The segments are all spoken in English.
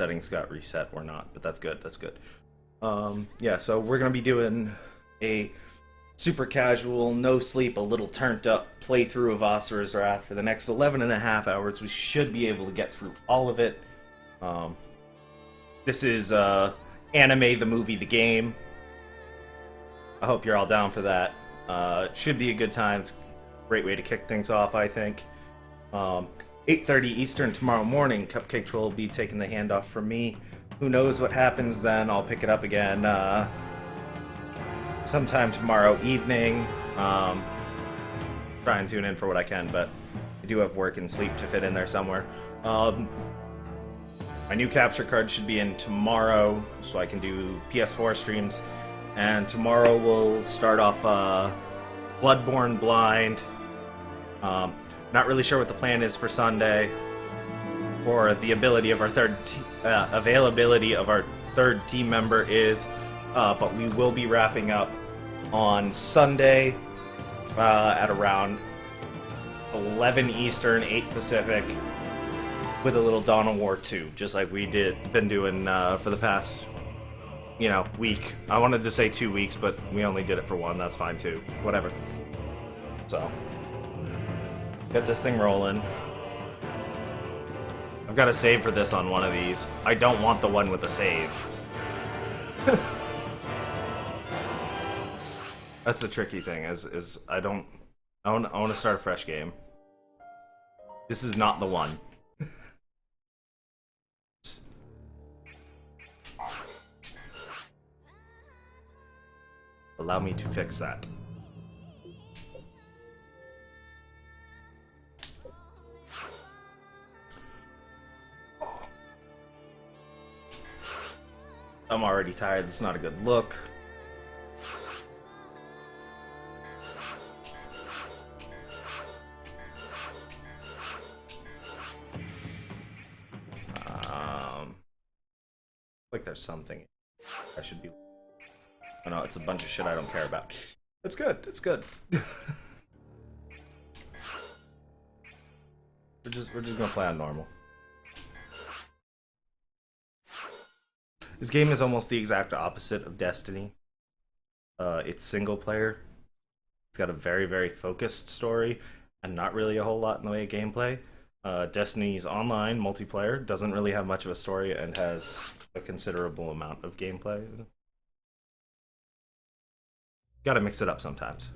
settings got reset or not, but that's good. That's good. Yeah, so we're gonna be doing a super casual, no sleep, a little turned up playthrough of Asura's Wrath for the next 11 and a half hours. We should be able to get through all of it. This is anime, the movie, the game. I hope you're all down for that. It should be a good time. It's a great way to kick things off, I think. 8:30 Eastern tomorrow morning, Cupcake Troll will be taking the handoff from me. Who knows what happens then? I'll pick it up again sometime tomorrow evening. Try and tune in for what I can, but I do have work and sleep to fit in there somewhere. My new capture card should be in tomorrow, so I can do PS4 streams. And tomorrow we'll start off Bloodborne Blind. Not really sure what the plan is for Sunday, or the ability of our availability of our third team member is, but we will be wrapping up on Sunday at around 11 Eastern, 8 Pacific, with a little Dawn of War 2, just like we been doing for the past, week. I wanted to say 2 weeks, but we only did it for one. That's fine too. Whatever. So, get this thing rolling. I've got to save for this on one of these. I don't want the one with the save. That's the tricky thing. Is I want to start a fresh game. This is not the one. Allow me to fix that. I'm already tired. This is not a good look. Like there's something I should be. Oh no, it's a bunch of shit I don't care about. It's good. It's good. we're just gonna play on normal. This game is almost the exact opposite of Destiny. It's single player. It's got a very, very focused story and not really a whole lot in the way of gameplay. Destiny's online multiplayer doesn't really have much of a story and has a considerable amount of gameplay. Gotta mix it up sometimes.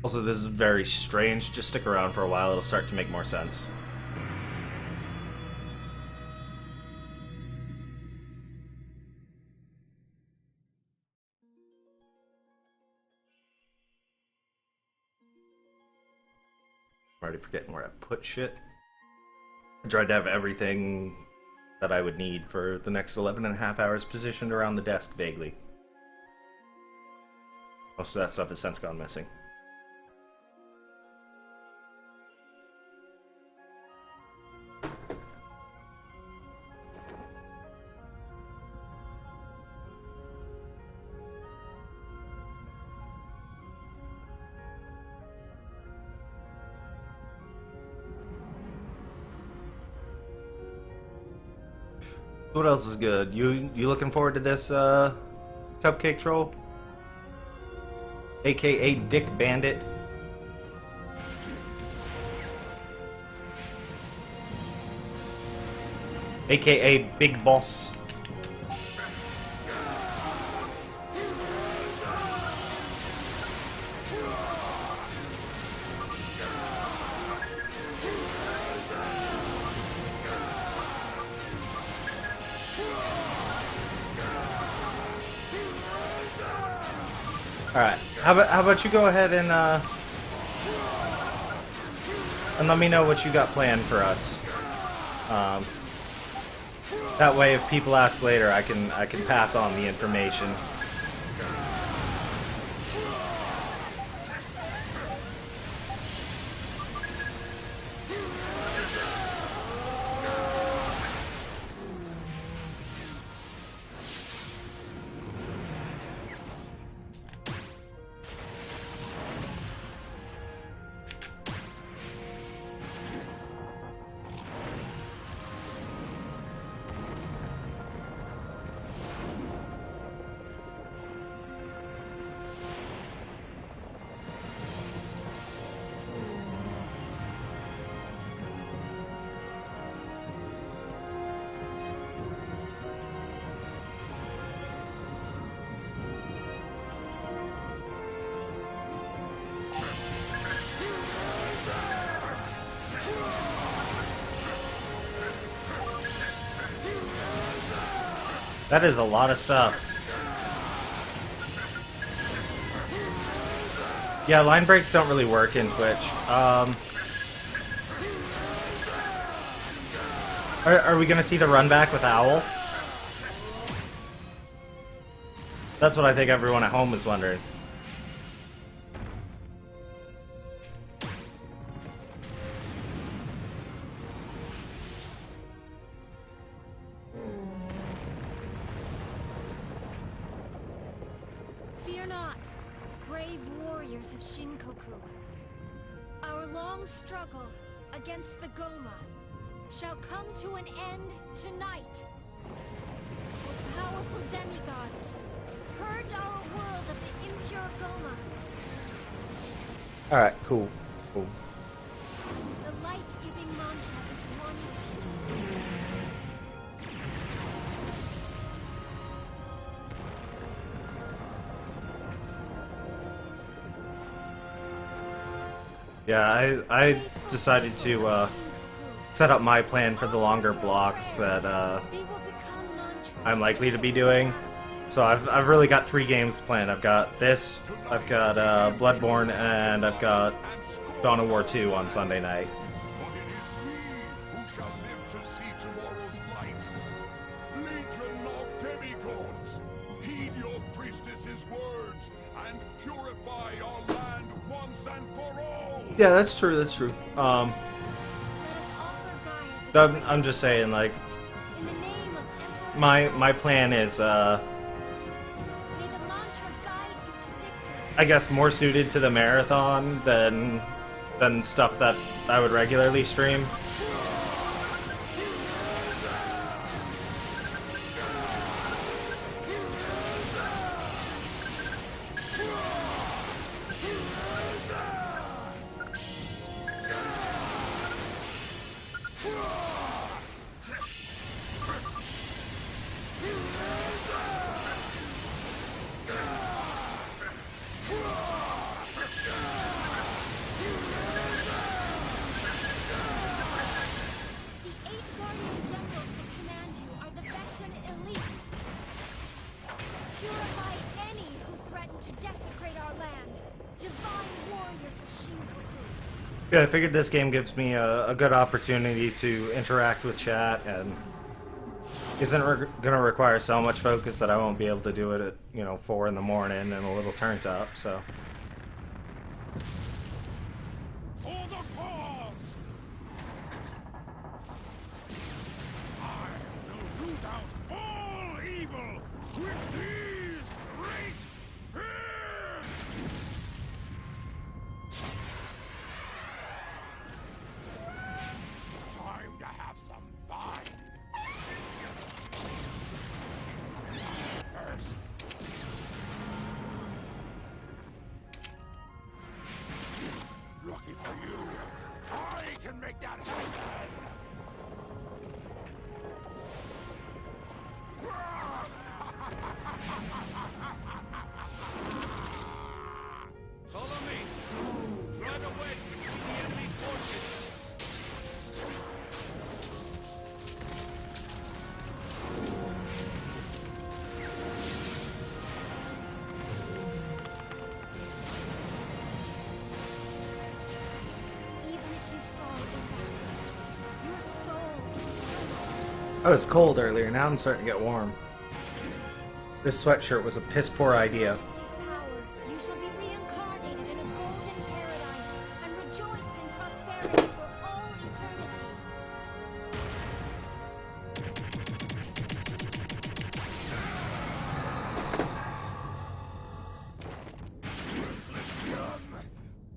Also, this is very strange. Just stick around for a while, it'll start to make more sense. I'm already forgetting where I put shit. I tried to have everything that I would need for the next 11 and a half hours positioned around the desk vaguely. Most of that stuff has since gone missing. What else is good? You looking forward to this, Cupcake Troll? AKA Dick Bandit? AKA Big Boss? Alright, how about you go ahead and let me know what you got planned for us. That way, if people ask later, I can pass on the information. That is a lot of stuff. Yeah, line breaks don't really work in Twitch. Are we gonna see the run back with Owl? That's what I think everyone at home is wondering. Fear not, brave warriors of Shinkoku. Our long struggle against the Goma shall come to an end tonight. O powerful demigods, purge our world of the impure Goma. Alright, cool. Cool. The life-giving mantra is one. Yeah, I decided to set up my plan for the longer blocks that I'm likely to be doing. So I've really got 3 games planned. I've got this, I've got Bloodborne, and I've got Dawn of War 2 on Sunday night. But it is we who shall live to see tomorrow's light. Legion of demigods, heed your priestess's words and purify our land once and for all. Yeah, that's true. That's true. Let us offer Gaia I'm just saying, like, in the name of Emperor. my plan is May the mantra guide you to victory. I guess more suited to the marathon than stuff that I would regularly stream. The 8 guardian generals that command you are the veteran elite. Purify any who threaten to desecrate our land. Divine warriors of Shinkoku. Yeah, I figured this game gives me a good opportunity to interact with chat and isn't gonna require so much focus that I won't be able to do it at 4 in the morning and a little turned up. So For the cause! I will root out all evil with these great fists! Time to have some fun! First. Lucky for you, I can make that happen! Follow me! Drive a wedge between the enemy's forces! Even if you fall in battle, your soul is eternal. I was cold earlier. Now I'm starting to get warm. This sweatshirt was a piss poor idea. Majesty's power, you shall be reincarnated in a golden paradise and rejoice in prosperity for all eternity. Worthless scum!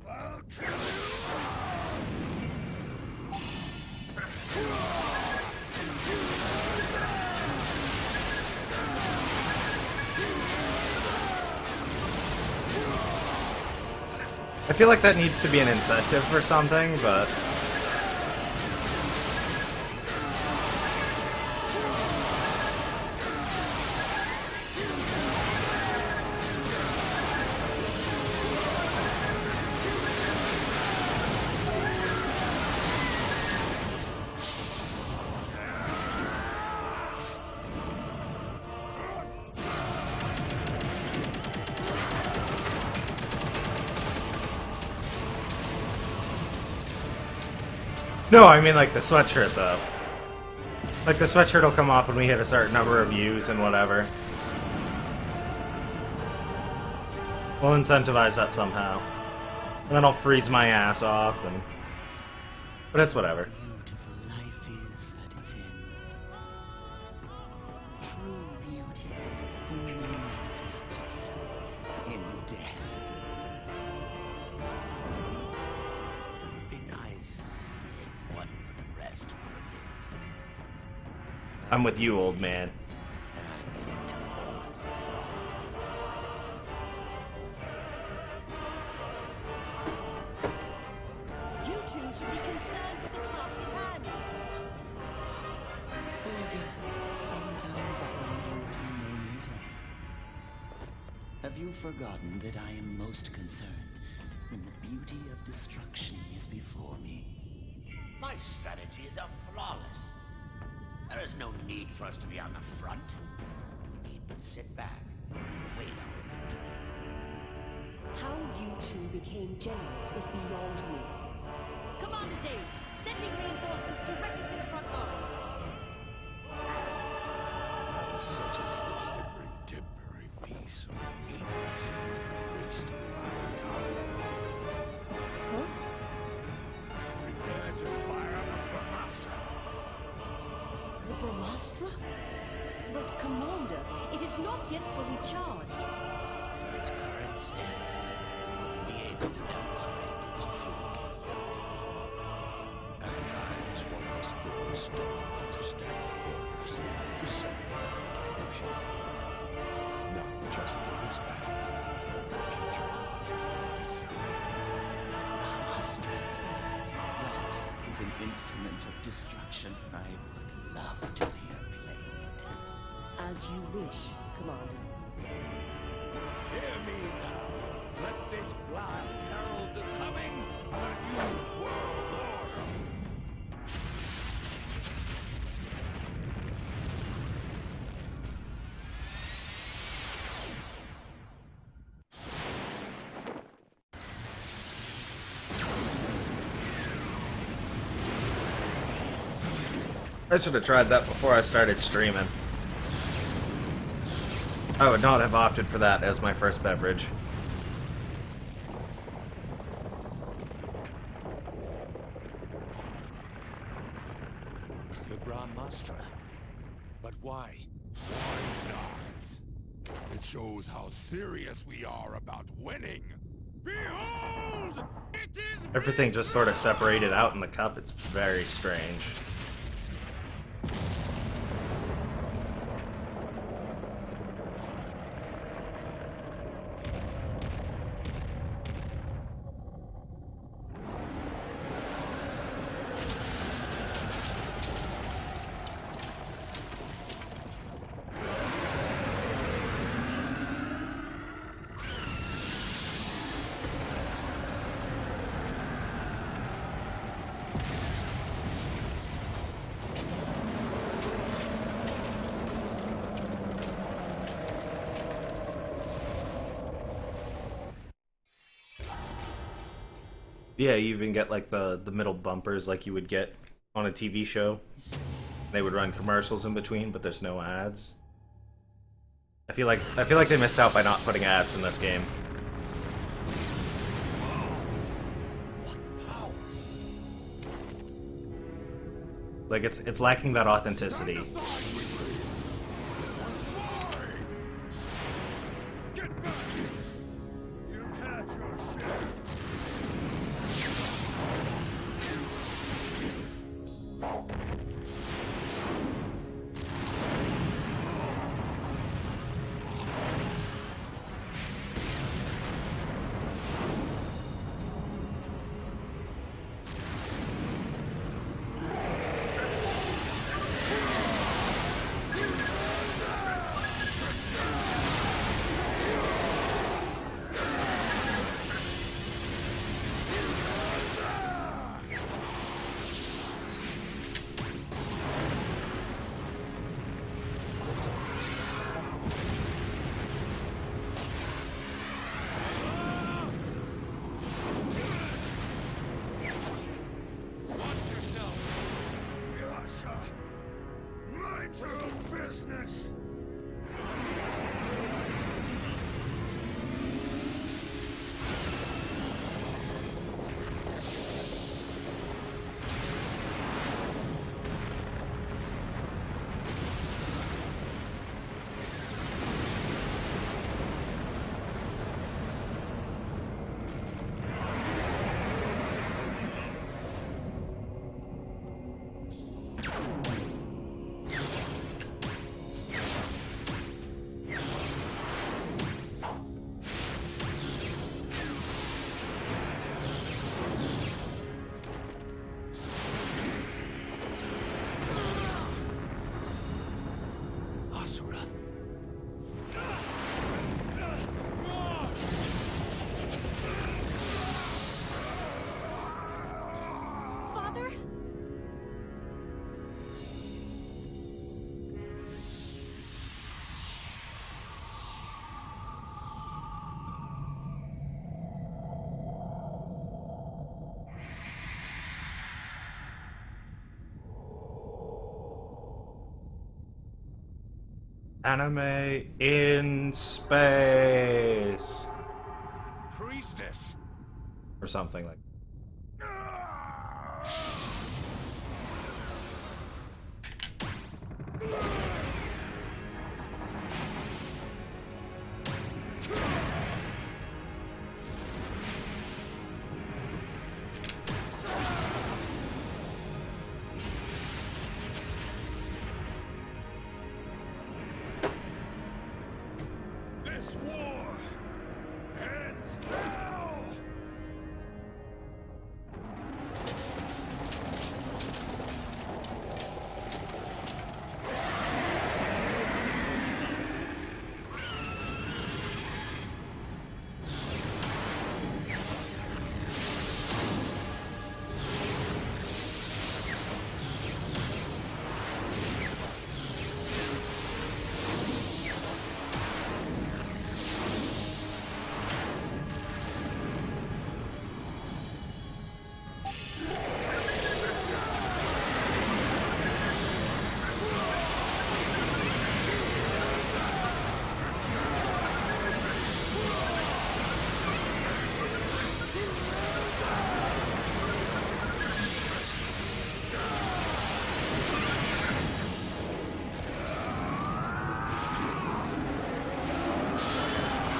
I'll kill I feel like that needs to be an incentive for something, but No, I mean like the sweatshirt though. Like the sweatshirt will come off when we hit a certain number of views and whatever. We'll incentivize that somehow. And then I'll freeze my ass off and... But it's whatever. Beautiful life is at its end. True beauty only manifests itself in death. It would be nice if one could rest for a bit. I'm with you, old man. And I needed to hold You two should be concerned with the task at hand. Olga, sometimes I wonder if you know me at all. Have you forgotten that I am most concerned when the beauty of destruction is before me? My strategies are flawless. There is no need for us to be on the front. We need but sit back and wait our victory. How you two became generals is beyond me. Commander Daves, sending reinforcements directly to the front lines. Battles such as this that bring temporary peace are meaningless and waste of my time. Huh? Prepare to fire the Brahmastra. The Brahmastra? But, Commander, it is not yet fully charged. In its current state, it won't be able to demonstrate its true capability. At times, one must throw a stone to stand orders, to send things into motion. Not just for this battle, but the future of the world itself. Brahmastra. That is an instrument of destruction I would love to hear played. As you wish, Commander. Hear me now. Let this blast herald the coming of a new world order. I should have tried that before I started streaming. I would not have opted for that as my first beverage. The Brahmastra. But why? Why not? It shows how serious we are about winning. Behold! It is Everything just sort of separated out in the cup. It's very strange. Yeah, you even get like the middle bumpers like you would get on a TV show. They would run commercials in between, but there's no ads. I feel like they missed out by not putting ads in this game. Like it's lacking that authenticity. Get back! You've had your share. lawlessness! Asura. Father? Anime in space. Priestess! Or something like This war ends now!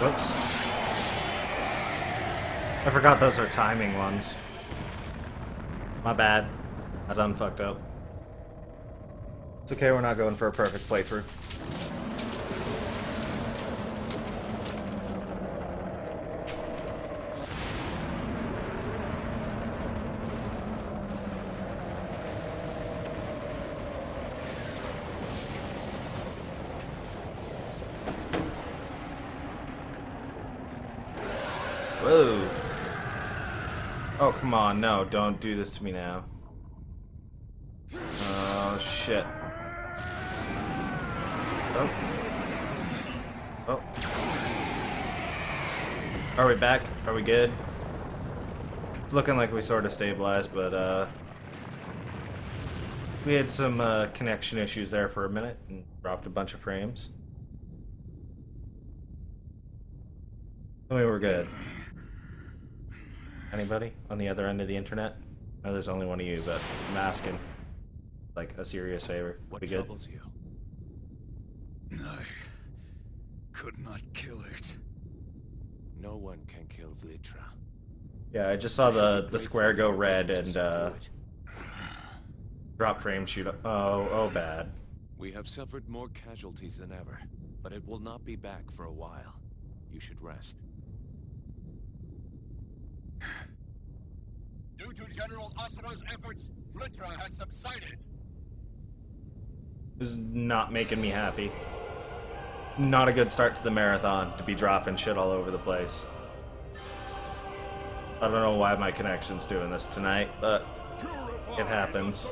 whoops. I forgot those are timing ones. My bad. I done fucked up. It's okay, we're not going for a perfect playthrough. Whoa. Oh, come on. No, don't do this to me now. Oh, shit. Oh. Oh. Are we back? Are we good? It's looking like we sort of stabilized, but, we had some, connection issues there for a minute and dropped a bunch of frames. I mean, we're good. Anybody on the other end of the internet? No, there's only one of you, but I'm asking. Like a serious favor. What Be good. troubles you? I could not kill it. No one can kill Vlitra. Yeah, I just saw the square go red and drop frame shoot up. Oh bad. We have suffered more casualties than ever, but it will not be back for a while. You should rest. Due to General Asura's efforts, Vlitra has subsided. This is not making me happy. Not a good start to the marathon to be dropping shit all over the place. I don't know why my connection's doing this tonight, but it happens. The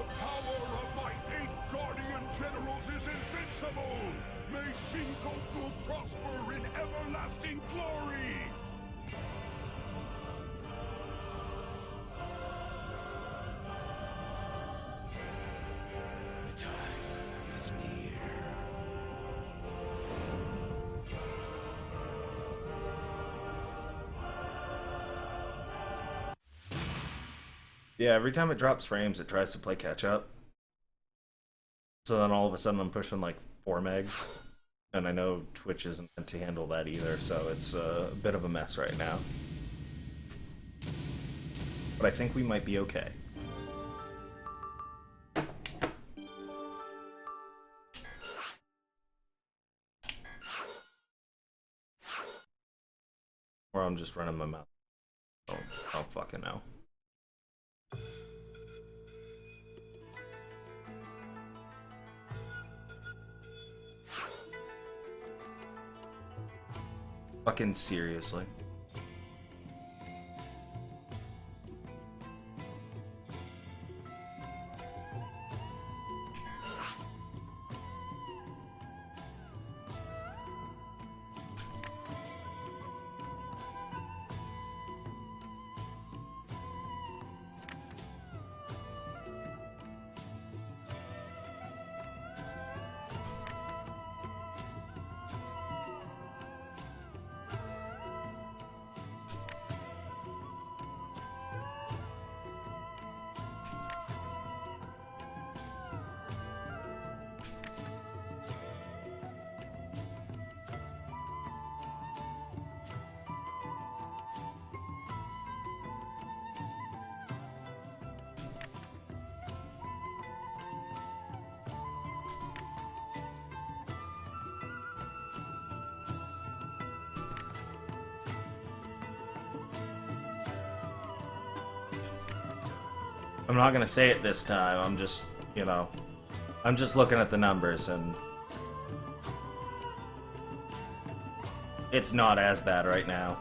power of my 8 guardian generals is invincible! May Shinkoku prosper in everlasting glory! Yeah, every time it drops frames, it tries to play catch up. So then all of a sudden I'm pushing like 4 megs. And I know Twitch isn't meant to handle that either, so it's a bit of a mess right now. But I think we might be okay. Or I'm just running my mouth. I don't fucking know. Fucking seriously. I'm not gonna say it this time, I'm just, you know, I'm just looking at the numbers and it's not as bad right now.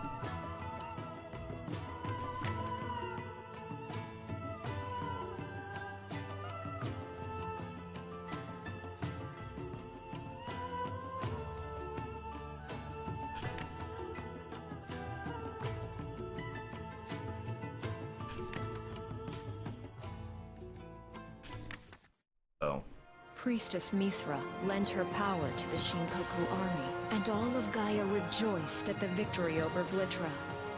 Priestess Mithra lent her power to the Shinkoku army, and all of Gaia rejoiced at the victory over Vlitra.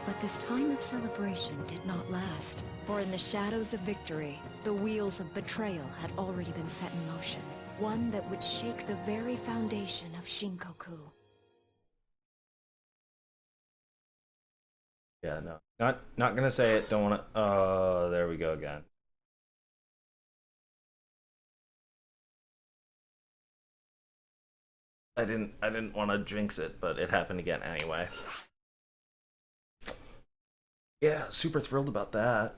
But this time of celebration did not last, for in the shadows of victory, the wheels of betrayal had already been set in motion, one that would shake the very foundation of Shinkoku. Yeah, no. Not gonna say it, don't wanna there we go again. I didn't want to jinx it, but it happened again anyway. Yeah, super thrilled about that.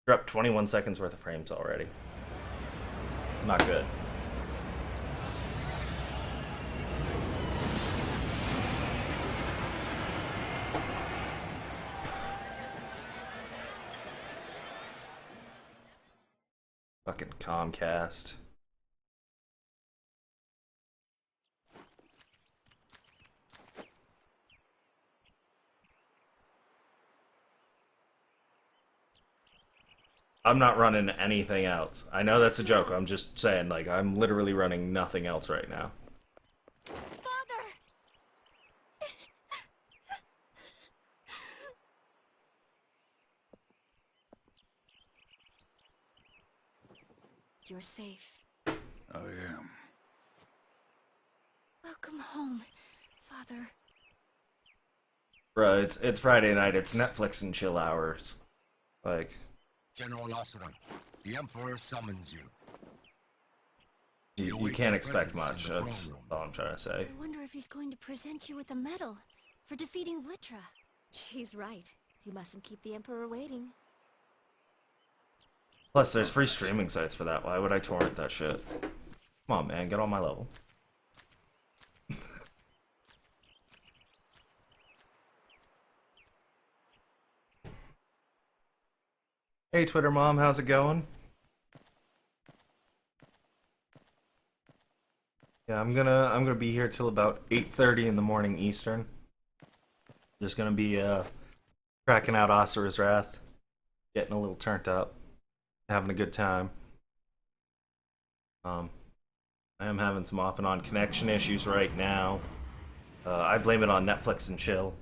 Dropped 21 seconds worth of frames already. It's not good. Fucking Comcast. I'm not running anything else. I know that's a joke. I'm just saying, like, I'm literally running nothing else right now. Father! You're safe. I am. Welcome home, Father. Bruh, it's Friday night. It's Netflix and chill hours. Like, General Asura, the Emperor summons you. you can't expect much. That's all I'm trying to say. I wonder if he's going to present you with a medal for defeating Vlitra. She's right. You mustn't keep the Emperor waiting. Plus, there's free streaming sites for that. Why would I torrent that shit? Come on, man. Get on my level. Hey, Twitter mom. How's it going? Yeah, I'm gonna be here till about 8:30 in the morning Eastern. Just gonna be cracking out Asura's Wrath, getting a little turned up, having a good time. I am having some off and on connection issues right now. I blame it on Netflix and chill.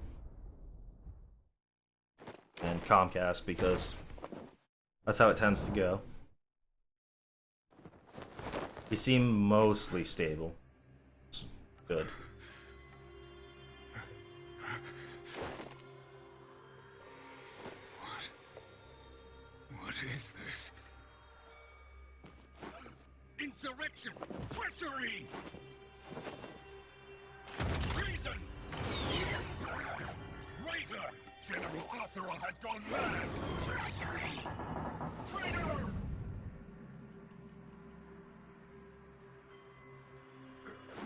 And Comcast, because that's how it tends to go. They seem mostly stable. It's good. What is this? Insurrection! Treachery! Treason! Traitor! General Asura has gone mad! Treachery! Traitor!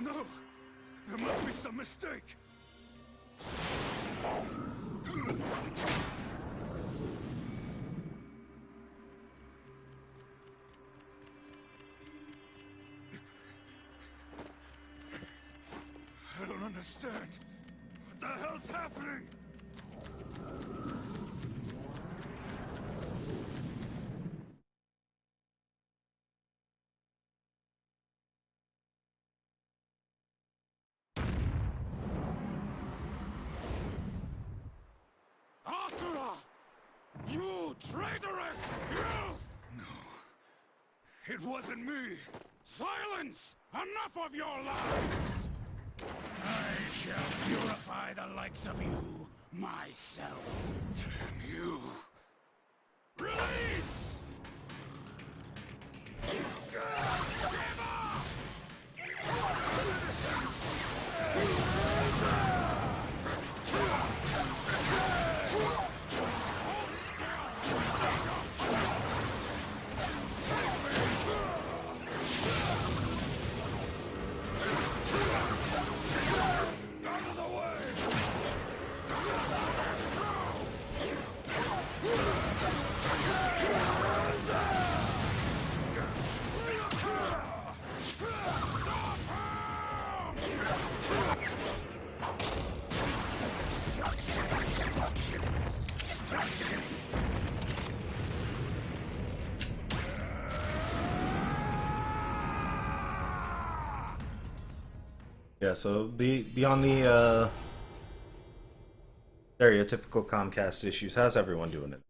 No! There must be some mistake! I don't understand. What the hell's happening? Asura! You traitorous filth! No. It wasn't me. Silence! Enough of your lies! I shall purify the likes of you myself. Damn you! Release! Give up! Out of the way! Yeah, so beyond the stereotypical Comcast issues, how's everyone doing tonight?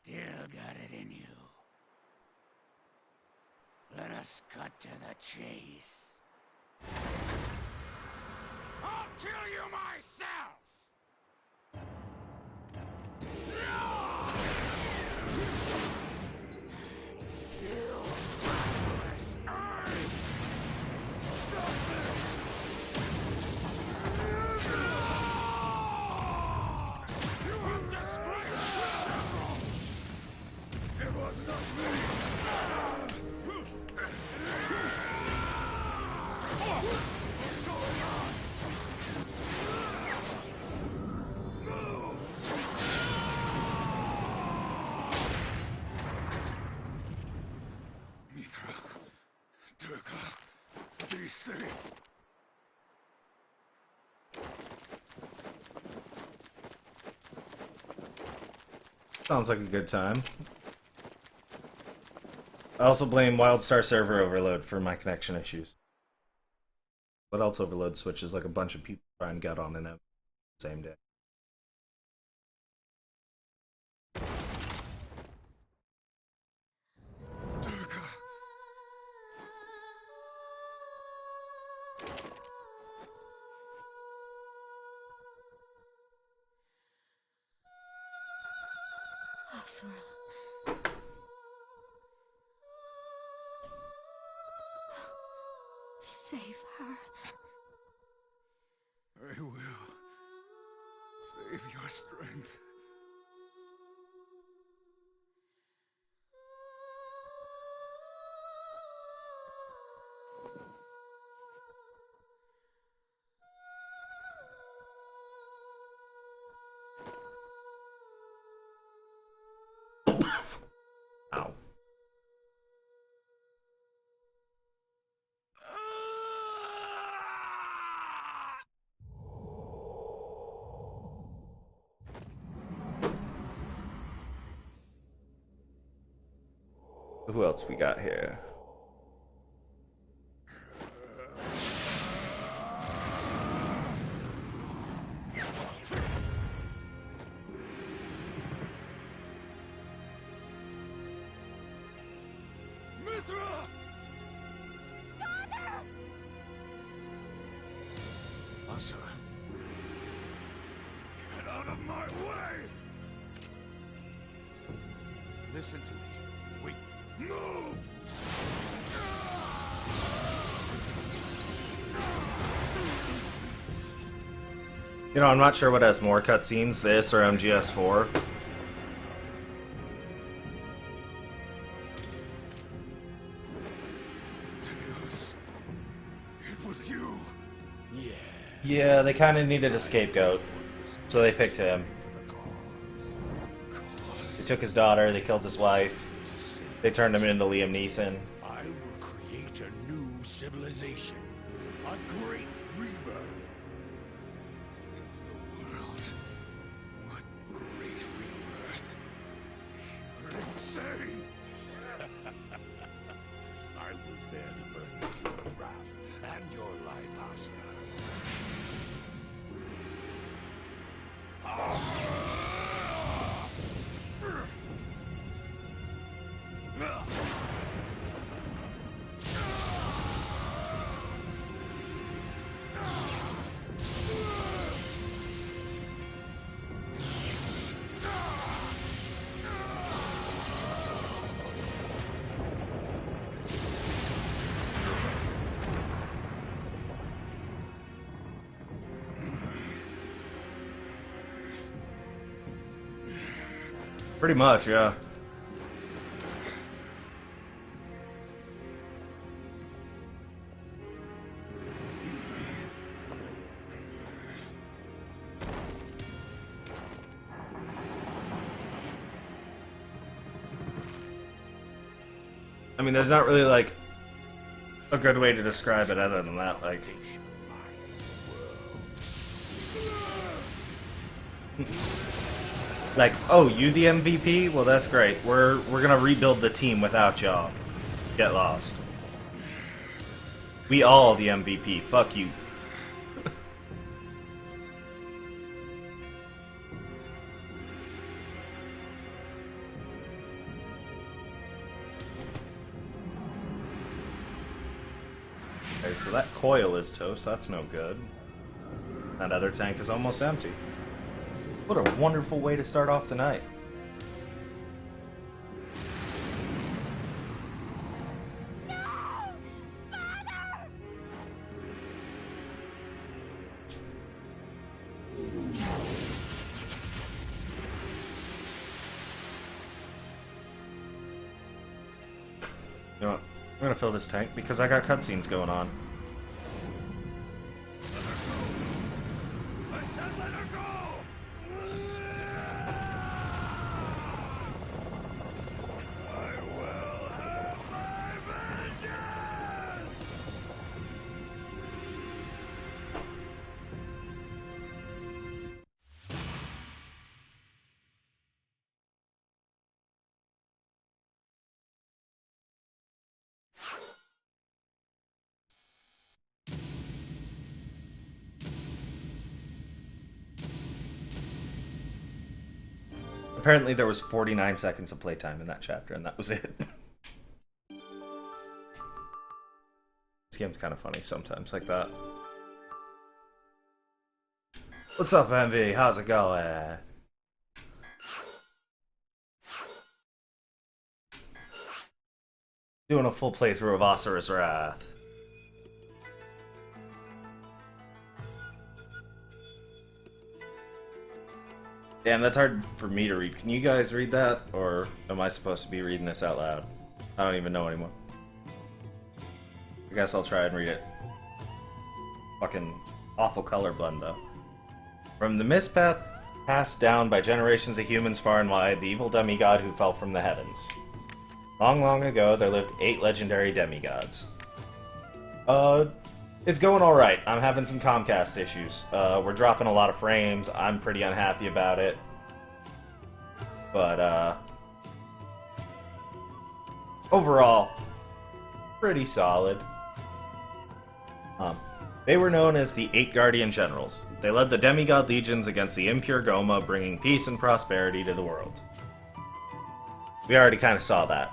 Still got it in you. Let us cut to the chase. I'll kill you myself! Be safe. Sounds like a good time. I also blame WildStar server overload for my connection issues. What else overload switches like a bunch of people trying to get on an M the same day? Asura. Save her. I will. Save your strength. who else we got here? Mithra! Asura. Get out of my way! Listen to me. Move! You know, I'm not sure what has more cutscenes, this or MGS4. Tails, it was you. Yeah, they kind of needed a scapegoat, so they picked him. They took his daughter, they killed his wife, they turned him into Liam Neeson. I will create a new civilization. A great rebirth. Save the world. What great rebirth. You're insane. I will bear the burden of your wrath and your life, Asura. Pretty much, yeah. I mean, there's not really, like, a good way to describe it other than that, like... Like, oh, you the MVP? Well, that's great. We're gonna rebuild the team without y'all. Get lost. We all the MVP. Fuck you. Okay, so that coil is toast. That's no good. That other tank is almost empty. What a wonderful way to start off the night. You know what? I'm gonna fill this tank because I got cutscenes going on. I said let her go! I will have my vengeance! Apparently there was 49 seconds of playtime in that chapter, and that was it. This game's kind of funny sometimes, like that. What's up, Envy? How's it going? Doing a full playthrough of Asura's Wrath. Damn, that's hard for me to read. Can you guys read that? Or am I supposed to be reading this out loud? I don't even know anymore. I guess I'll try and read it. Fucking awful color blend, though. From the mist path passed down by generations of humans far and wide, the evil demigod who fell from the heavens. Long, long ago, there lived 8 legendary demigods. It's going alright. I'm having some Comcast issues. We're dropping a lot of frames. I'm pretty unhappy about it. But, overall, pretty solid. They were known as the Eight Guardian Generals. They led the demigod legions against the impure Goma, bringing peace and prosperity to the world. We already kind of saw that.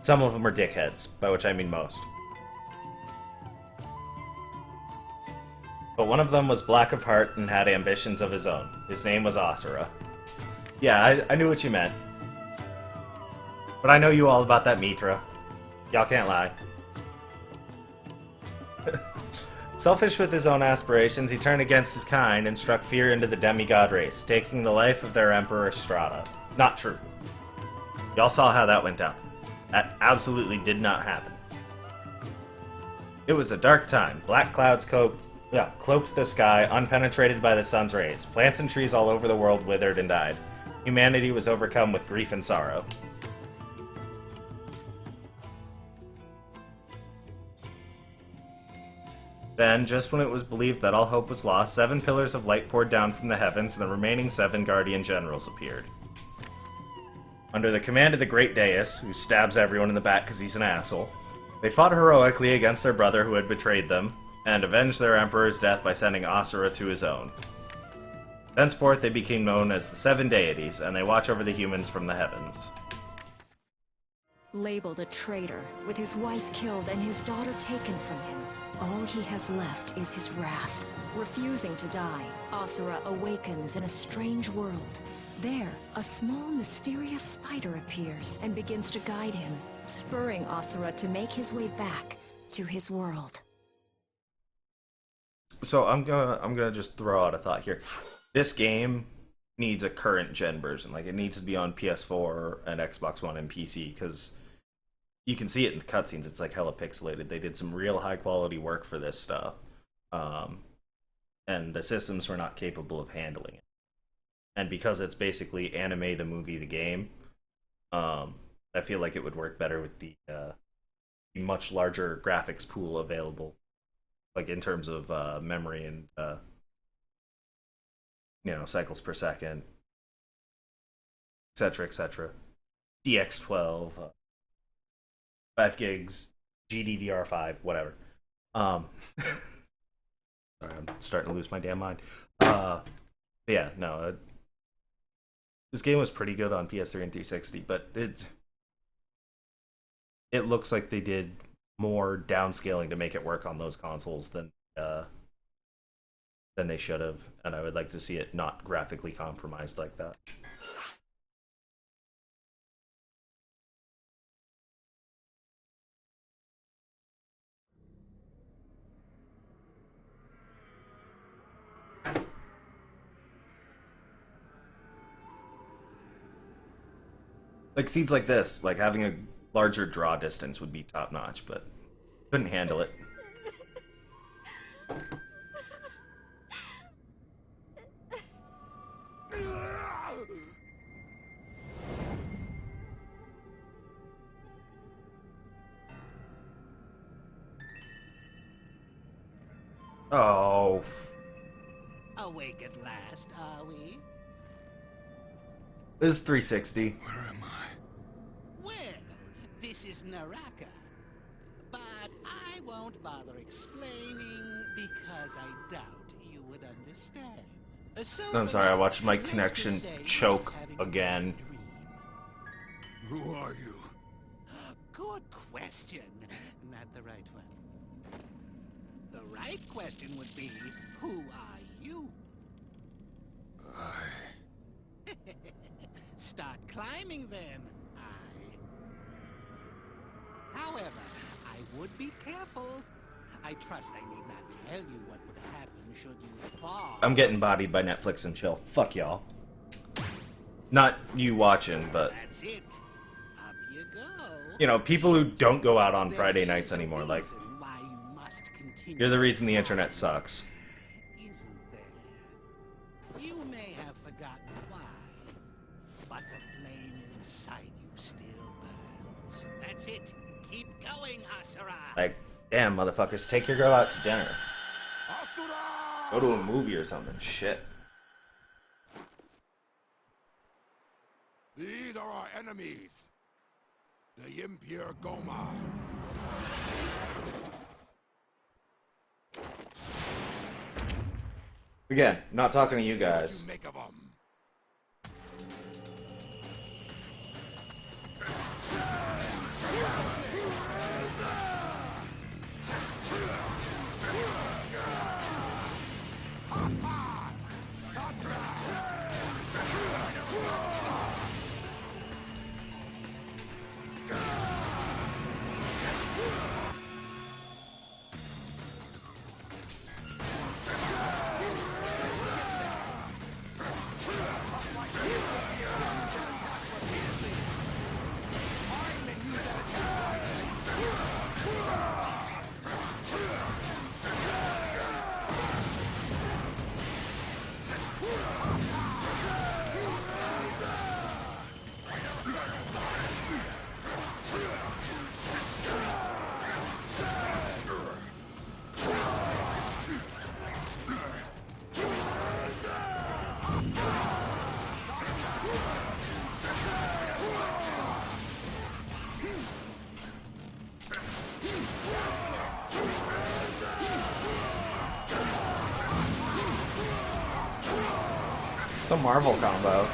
Some of them are dickheads, by which I mean most. But one of them was black of heart and had ambitions of his own. His name was Asura. Yeah, I knew what you meant. But I know you all about that Mithra. Y'all can't lie. Selfish with his own aspirations, he turned against his kind and struck fear into the demigod race, taking the life of their emperor Strata. Not true. Y'all saw how that went down. That absolutely did not happen. It was a dark time. Black clouds cloaked the sky, unpenetrated by the sun's rays. Plants and trees all over the world withered and died. Humanity was overcome with grief and sorrow. Then, just when it was believed that all hope was lost, 7 pillars of light poured down from the heavens, and the remaining 7 guardian generals appeared. Under the command of the Great Deus, who stabs everyone in the back because he's an asshole, they fought heroically against their brother who had betrayed them, and avenged their emperor's death by sending Asura to his own. Thenceforth, they became known as the 7 deities, and they watch over the humans from the heavens. Labeled a traitor, with his wife killed and his daughter taken from him, all he has left is his wrath. Refusing to die, Asura awakens in a strange world. There, a small, mysterious spider appears and begins to guide him, spurring Asura to make his way back to his world. So I'm gonna just throw out a thought here. This game needs a current gen version. Like, it needs to be on PS4 and Xbox One and PC, because you can see it in the cutscenes. It's like hella pixelated. They did some real high quality work for this stuff, and the systems were not capable of handling it. And because it's basically anime the movie the game, I feel like it would work better with the much larger graphics pool available, like in terms of memory and cycles per second, etc., etc. DX12, 5 gigs, GDDR5, whatever. Sorry, I'm starting to lose my damn mind. Yeah, no. This game was pretty good on PS3 and 360, but it looks like they did more downscaling to make it work on those consoles than they should have, and I would like to see it not graphically compromised like that. Like, scenes like this, like having a larger draw distance would be top notch, but couldn't handle it. Oh. Awake at last, are we? This is 360. Where am I? Well, this is Naraka. But I won't bother explaining because I doubt you would understand. So I'm sorry, I watched my let's just connection say choke you're having a again. dream. Who are you? Good question. Not the right one. The right question would be, who are you? Start climbing then, However, I would be careful. I trust I need not tell you what would happen should you fall. I'm getting bodied by Netflix and chill. Fuck y'all. Not you watching, but That's it. Up you go. People who don't go out on Friday nights anymore. Like, Reason why you must continue you're the to reason the climb, internet sucks. Isn't there? You may have forgotten why, but the flame inside you still burns. That's it. Keep going, Asura. Like, damn, motherfuckers, take your girl out to dinner. Asura! Go to a movie or something. Shit. These are our enemies. The impure Goma. Again, not talking to you See what guys. you make of 'em. Some Marvel combo.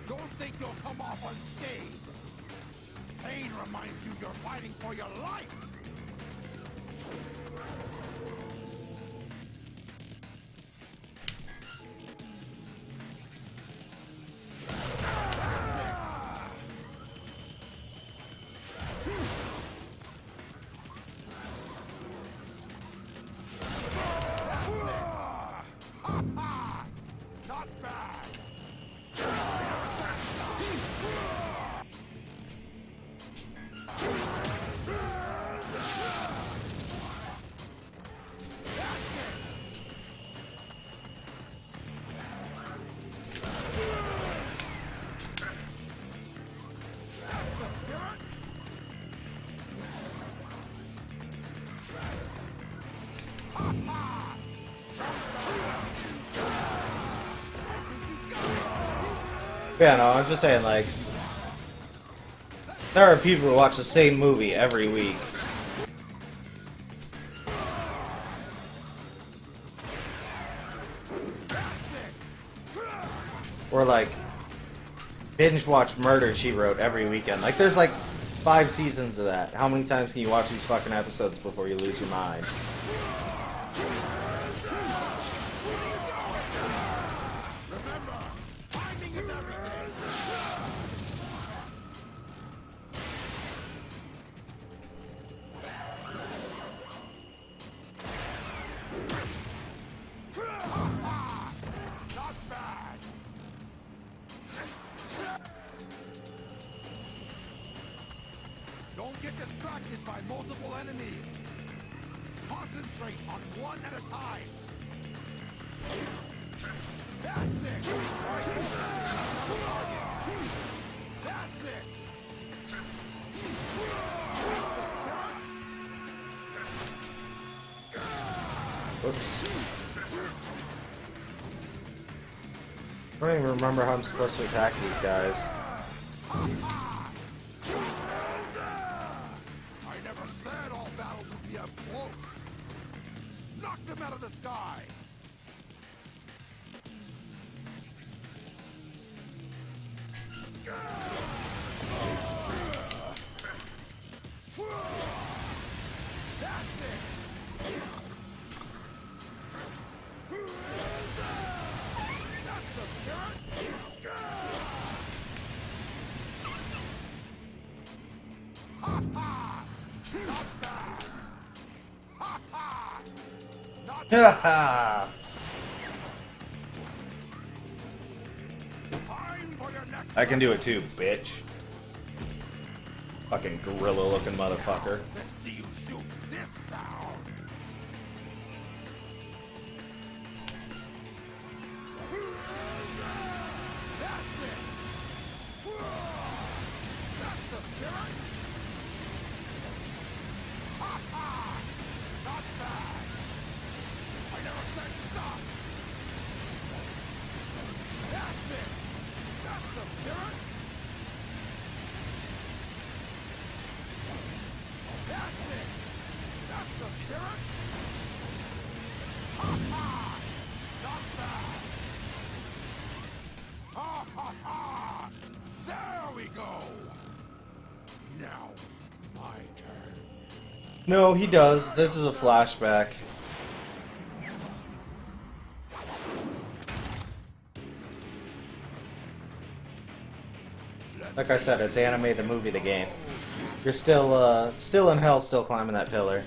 Don't think you'll come off unscathed. Pain reminds you you're fighting for your life. Not bad. Yeah, no, I'm just saying, like, there are people who watch the same movie every week. Or, like, binge watch Murder, She Wrote every weekend. Like, there's, like, 5 seasons of that. How many times can you watch these fucking episodes before you lose your mind? Remember, timing is everything. Not bad. Don't get distracted by multiple enemies. Concentrate on one at a time. That's it. Right there. Another target. That's it. Whoops. I don't even remember how I'm supposed to attack these guys. I never said all battles would be up close. Knock them out of the sky. That's it. That's the spirit. Ha ha! Not bad. Ha ha! Not Haha! time for your next. I can do it too, bitch. Fucking gorilla looking motherfucker. Let's see you shoot this down. That's it! That's the spirit! Ha ha! Not bad! I never said stop! That's it! That's the spirit! That's it! That's the spirit! Ha ha! Not bad! Ha ha ha! There we go! Now it's my turn. No, he does. This is a flashback. Like I said, it's anime, the movie, the game. You're still in hell, still climbing that pillar.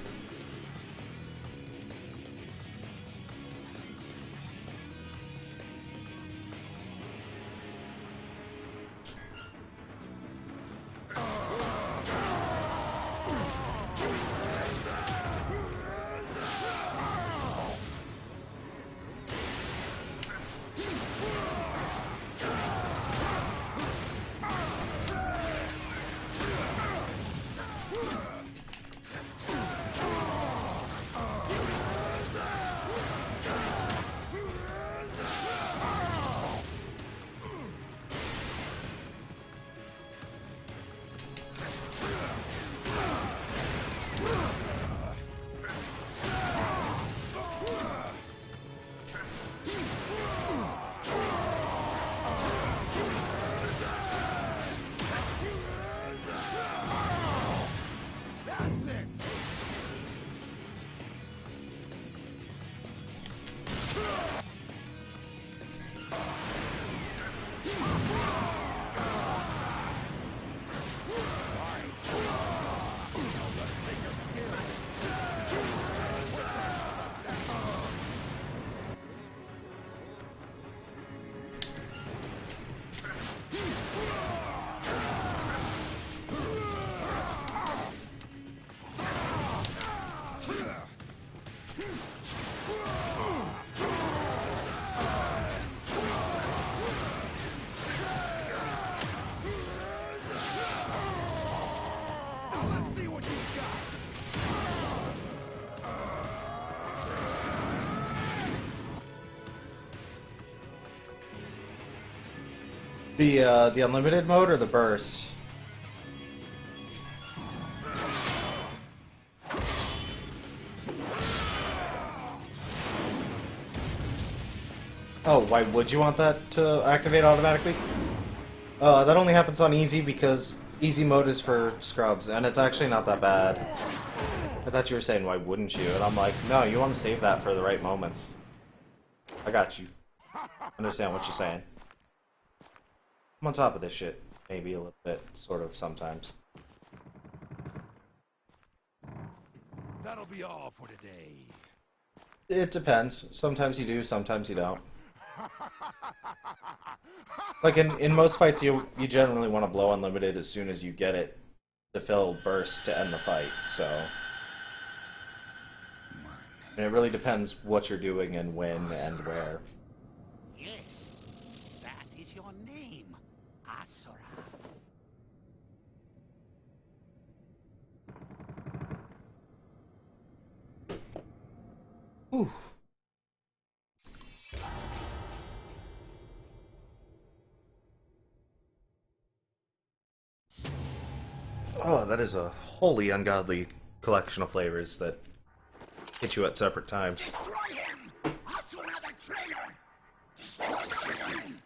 The unlimited mode or the burst? Oh, why would you want that to activate automatically? That only happens on easy because easy mode is for scrubs, and it's actually not that bad. I thought you were saying, why wouldn't you? And I'm like, no, you want to save that for the right moments. I got you. Understand what you're saying. I'm on top of this shit. Maybe a little bit, sort of, sometimes. That'll be all for today. It depends. Sometimes you do, sometimes you don't. Like, in most fights, you generally want to blow unlimited as soon as you get it to fill burst to end the fight, so... And it really depends what you're doing and when and where. Yes, that is your name, Asura. Whew. Oh, that is a wholly ungodly collection of flavors that hit you at separate times. Destroy him! Asura the traitor! Destruction!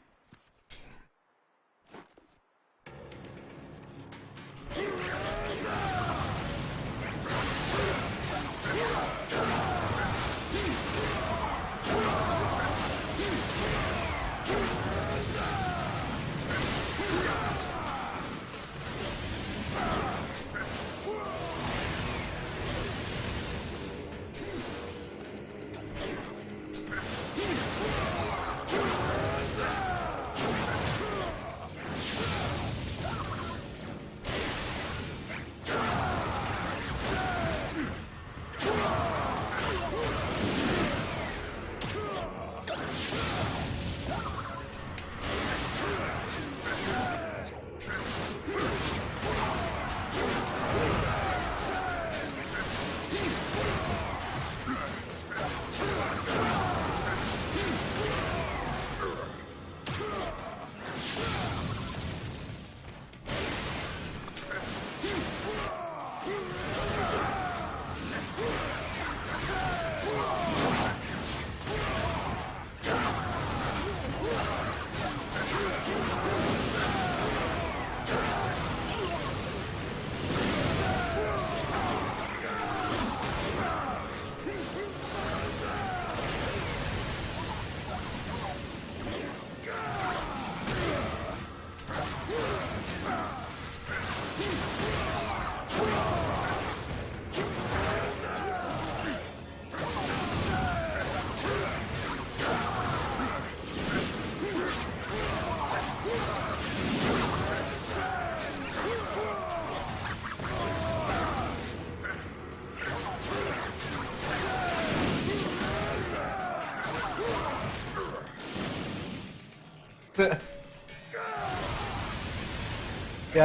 Yeah,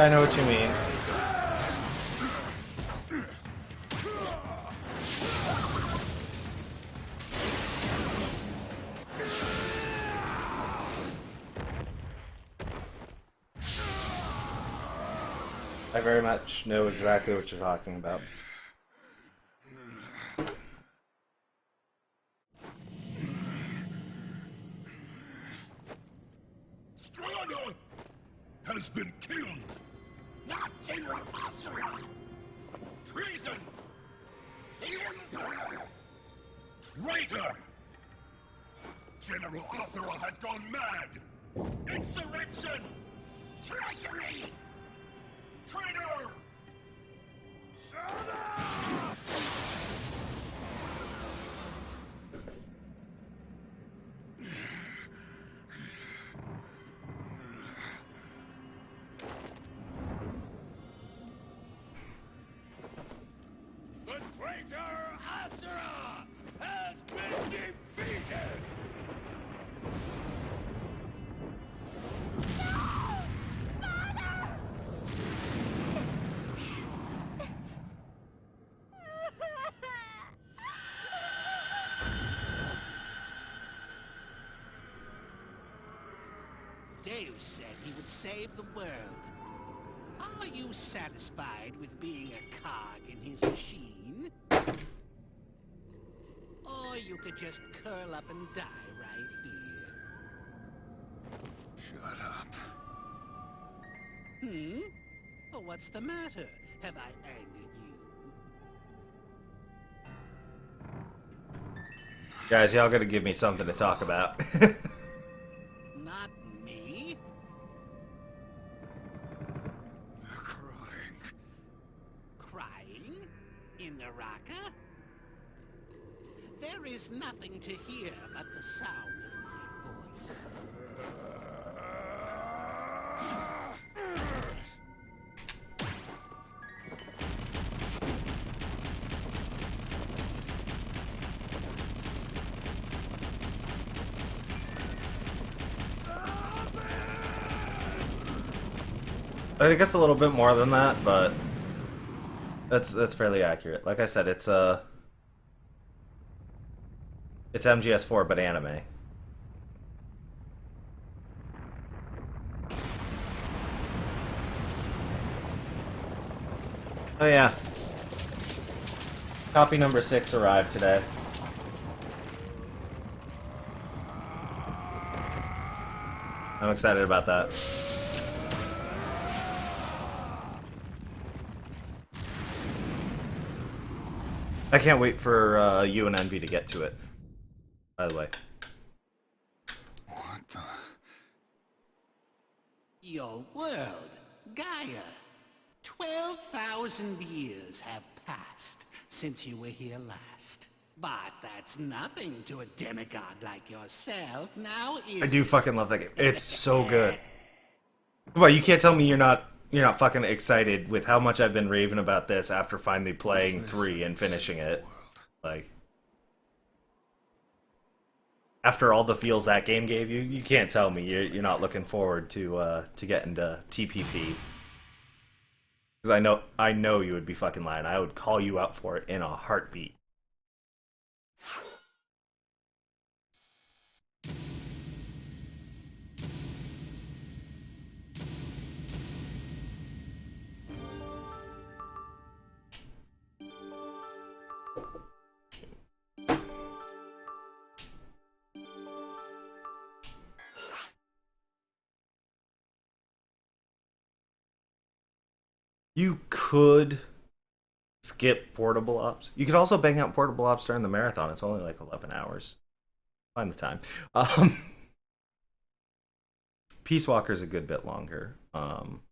I know what you mean. I very much know exactly what you're talking about. Stranagon has been killed! Not General Asura! Treason! The Emperor! Traitor! General Asura has gone mad! Insurrection! Treachery! Traitor! Shut up! The traitor Asura has been defeated! Deus said he would save the world. Are you satisfied with being a cog in his machine? Or you could just curl up and die right here. Shut up. Oh, what's the matter? Have I angered you? Guys, y'all gotta give me something to talk about. Not me. They're crying. Crying? In Naraka? There is nothing to hear but the sound of my voice. I think it's a little bit more than that, but that's fairly accurate. Like I said, it's MGS4 but anime. Oh yeah. Copy number 6 arrived today. I'm excited about that. I can't wait for you and Envy to get to it, by the way. What the? Your world, Gaia. 12,000 years have passed since you were here last. But that's nothing to a demigod like yourself, now is I do fucking love that game. It's so good. Well, you can't tell me you're not fucking excited with how much I've been raving about this after finally playing 3 and finishing it. Like, after all the feels that game gave you, you can't tell me you're not looking forward to getting to TPP. Because I know you would be fucking lying. I would call you out for it in a heartbeat. You could skip portable ops. You could also bang out portable ops during the marathon. It's only like 11 hours. Find the time. Peace Walker's a good bit longer. Ground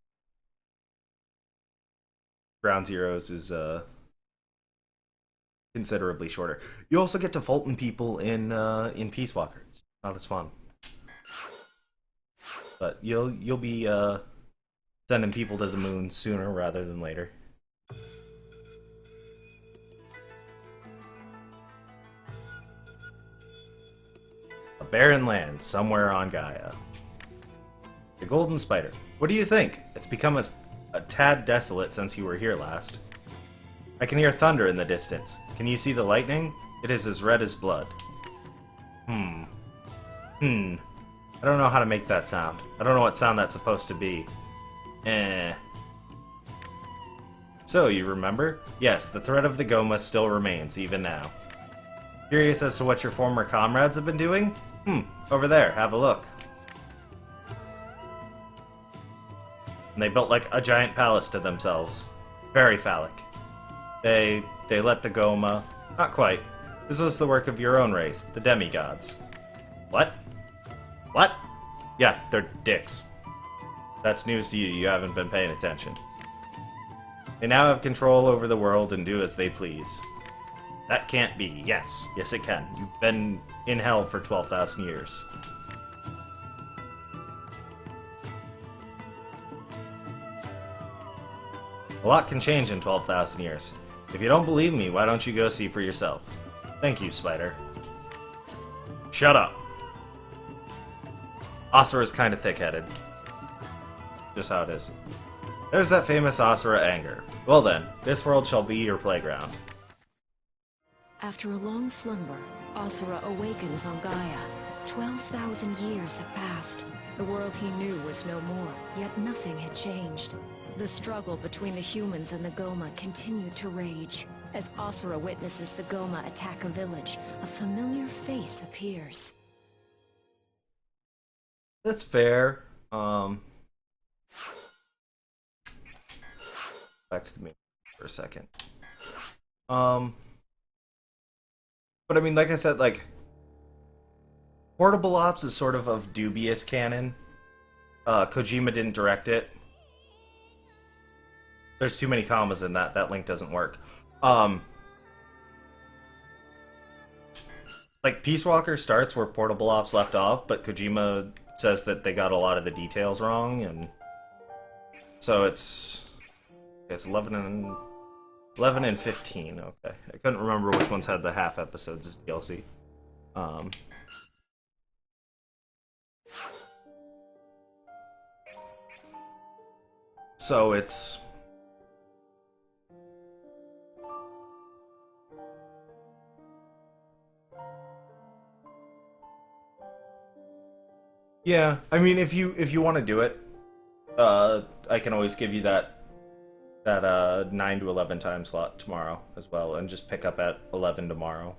Zeroes is considerably shorter. You also get to Fulton people in Peace Walker. It's not as fun. But you'll be sending people to the moon sooner rather than later. A barren land somewhere on Gaia. The Golden Spider. What do you think? It's become a tad desolate since you were here last. I can hear thunder in the distance. Can you see the lightning? It is as red as blood. I don't know how to make that sound. I don't know what sound that's supposed to be. So, you remember? Yes, the threat of the Goma still remains, even now. Curious as to what your former comrades have been doing? Over there, have a look. And they built like a giant palace to themselves. Very phallic. They let the Goma... Not quite. This was the work of your own race, the demigods. What? What? Yeah, they're dicks. That's news to you, you haven't been paying attention. They now have control over the world and do as they please. That can't be. Yes. Yes, it can. You've been in hell for 12,000 years. A lot can change in 12,000 years. If you don't believe me, why don't you go see for yourself? Thank you, Spider. Shut up. Asura's kind of thick-headed. Just how it is. There's that famous Asura anger. Well then, this world shall be your playground. After a long slumber, Asura awakens on Gaia. 12,000 years have passed. The world he knew was no more, yet nothing had changed. The struggle between the humans and the Goma continued to rage. As Asura witnesses the Goma attack a village, a familiar face appears. That's fair. Back to the main for a second. But I mean, like I said, like, Portable Ops is sort of dubious canon. Kojima didn't direct it. There's too many commas in that. That link doesn't work. Like, Peace Walker starts where Portable Ops left off, but Kojima says that they got a lot of the details wrong, and so it's 11 and 15. Okay, I couldn't remember which ones had the half episodes as DLC. So it's yeah. I mean, if you want to do it, I can always give you that 9 to 11 time slot tomorrow as well, and just pick up at 11 tomorrow.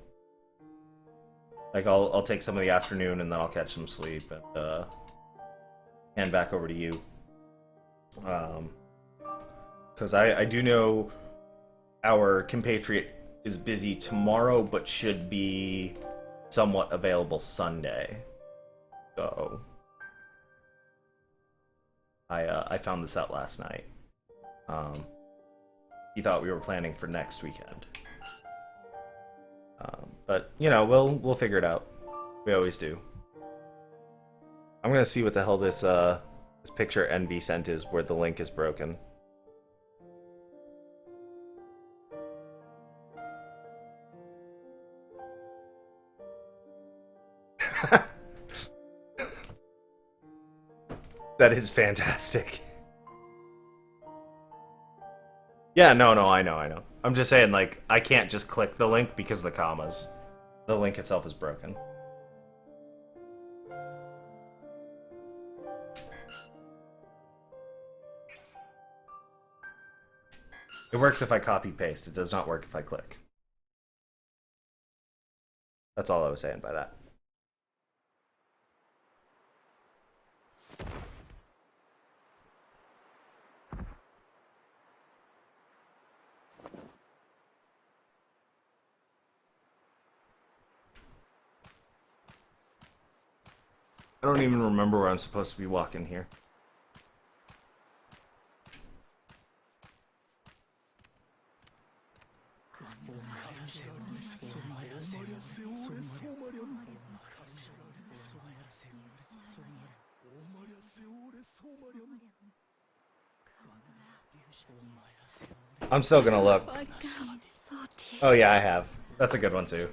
Like, I'll take some of the afternoon and then I'll catch some sleep and hand back over to you. Because I do know our compatriot is busy tomorrow, but should be somewhat available Sunday. So I found this out last night. He thought we were planning for next weekend. But you know, we'll figure it out. We always do. I'm gonna see what the hell this picture Envy sent is, where the link is broken. That is fantastic. Yeah, no, I know. I'm just saying, like, I can't just click the link because of the commas. The link itself is broken. It works if I copy-paste. It does not work if I click. That's all I was saying by that. I don't even remember where I'm supposed to be walking here. I'm still gonna look. Oh yeah, I have. That's a good one too.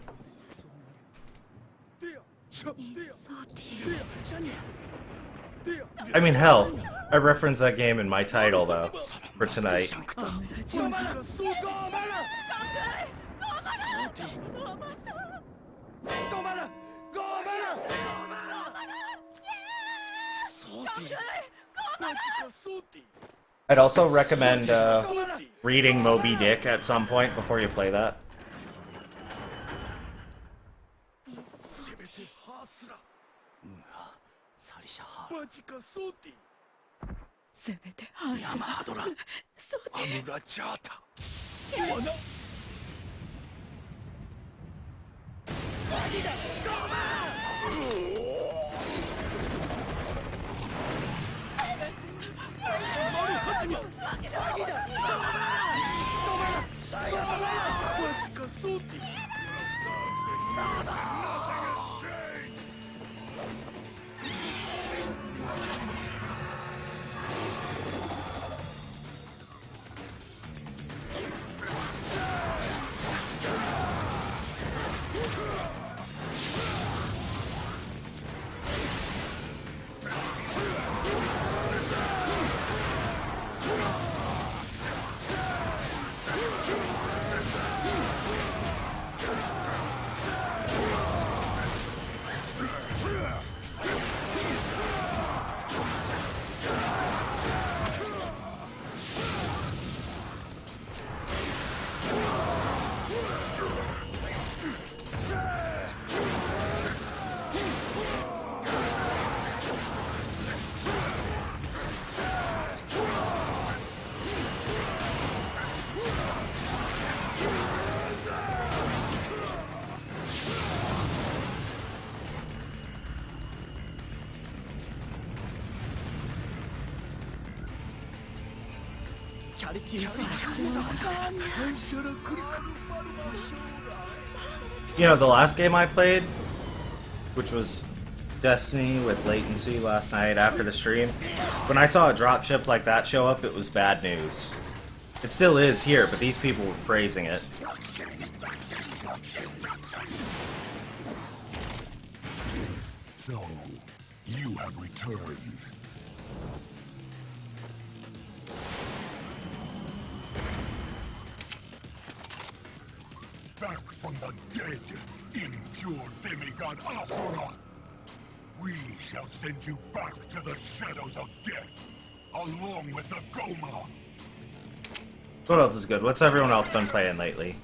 I mean, hell, I referenced that game in my title, though, for tonight. I'd also recommend reading Moby Dick at some point before you play that. You know, the last game I played, which was Destiny with latency last night after the stream, when I saw a dropship like that show up, it was bad news. It still is here, but these people were praising it. So, you have returned. Back from the dead, impure demigod Asura! We shall send you back to the shadows of death, along with the Goma! What else is good? What's everyone else been playing lately?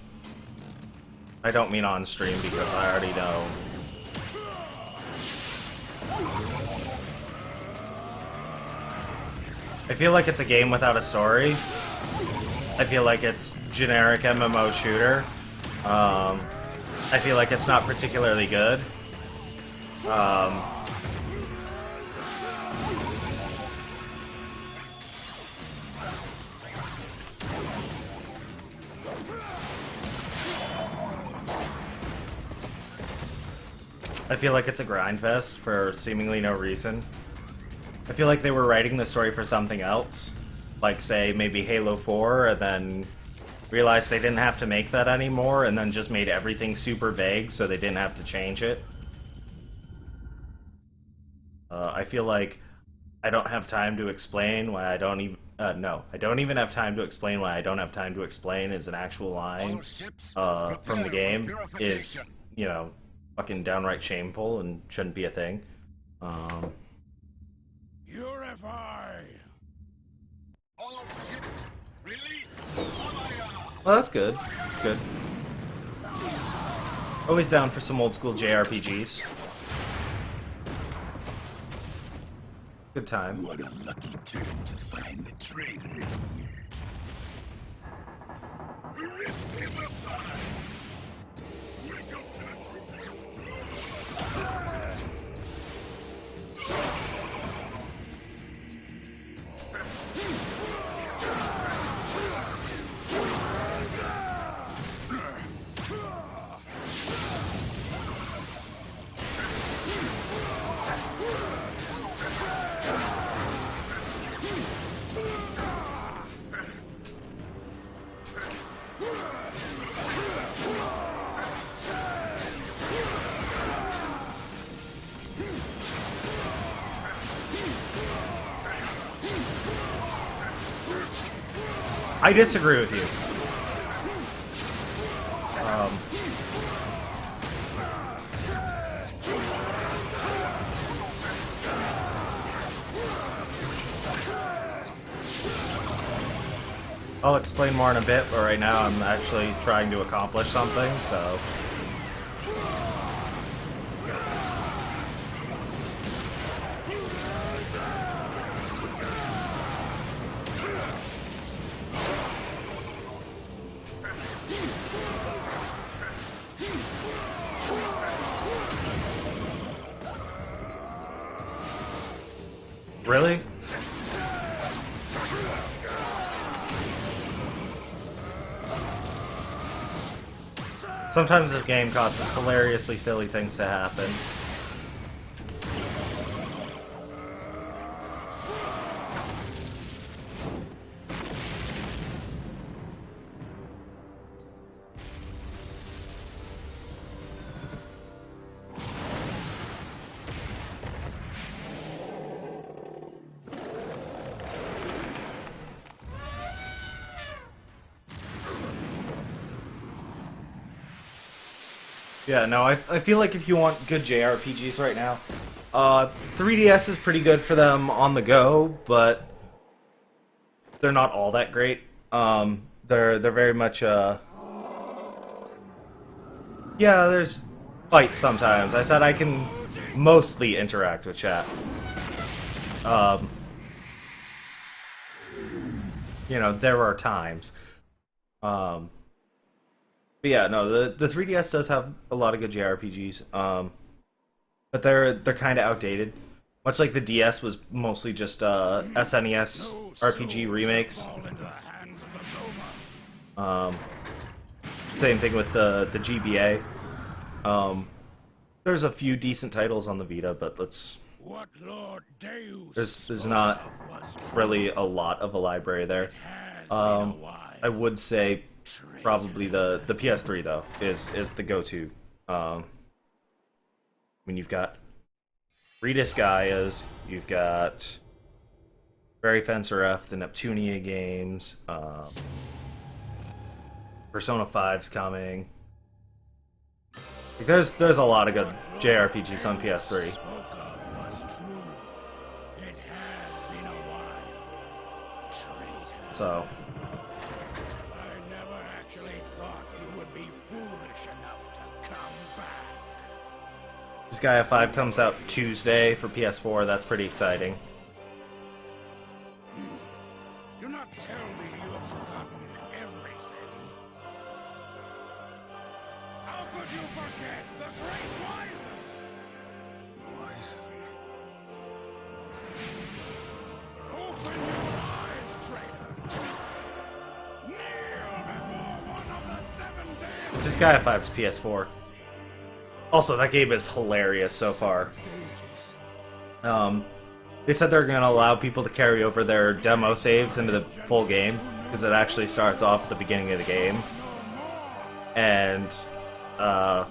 I don't mean on stream because I already know. I feel like it's a game without a story. I feel like it's generic MMO shooter. I feel like it's not particularly good. I feel like it's a grind fest for seemingly no reason. I feel like they were writing the story for something else. Like, say, maybe Halo 4, and then realized they didn't have to make that anymore, and then just made everything super vague so they didn't have to change it. I feel like I don't have time to explain why I don't even... no, I don't even have time to explain why I don't have time to explain is an actual line from the game is, you know, fucking downright shameful and shouldn't be a thing. Purify! All ships, release! Well, that's good. Good. Always down for some old school JRPGs. Good time. What a lucky turn to find the traitor here. Rip him apart! Wake up to I disagree with you. I'll explain more in a bit, but right now I'm actually trying to accomplish something, so... Really? Sometimes this game causes hilariously silly things to happen. Yeah, no, I feel like if you want good JRPGs right now, 3DS is pretty good for them on the go, but they're not all that great. They're very much yeah, there's fights sometimes. I said I can mostly interact with chat. You know, there are times. But yeah, no, the 3DS does have a lot of good JRPGs, but they're kind of outdated. Much like the DS was mostly just SNES RPG remakes. Same thing with the GBA. There's a few decent titles on the Vita, but there's not really a lot of a library there. I would say probably the PS3 though is the go-to. I mean, you've got Redis Gaia's, you've got Fairy Fencer F, the Neptunia games, Persona 5's coming. Like, there's a lot of good JRPGs on PS3. So this Gaia 5 comes out Tuesday for PS4. That's pretty exciting. Do not tell me you have forgotten everything. How could you forget the great Wizen? Open your eyes, traitor. Kneel before one of the 7 days. This Gaia 5's PS4. Also, that game is hilarious so far. They said they're going to allow people to carry over their demo saves into the full game, because it actually starts off at the beginning of the game. And, what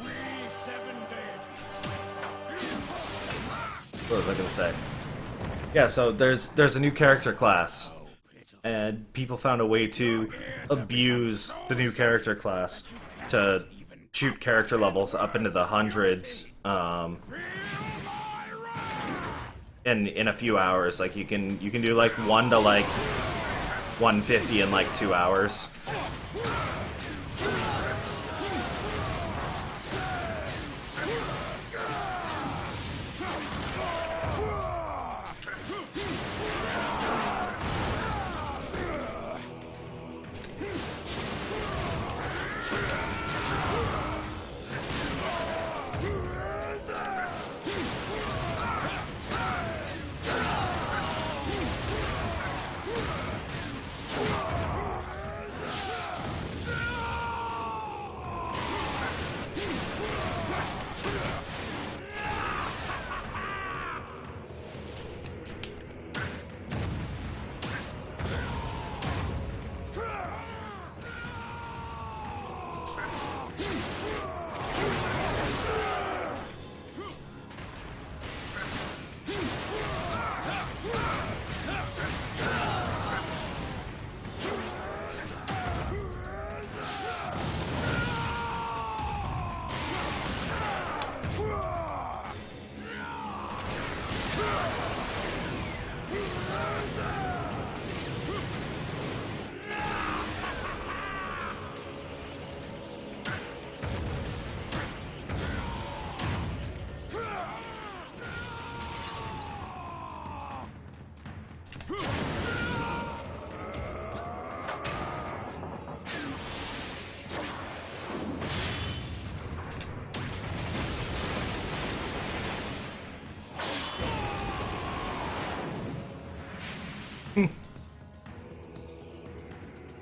was I going to say? Yeah, so there's a new character class, and people found a way to abuse the new character class to shoot character levels up into the hundreds in a few hours. Like you can do like 1 to like 150 in like 2 hours.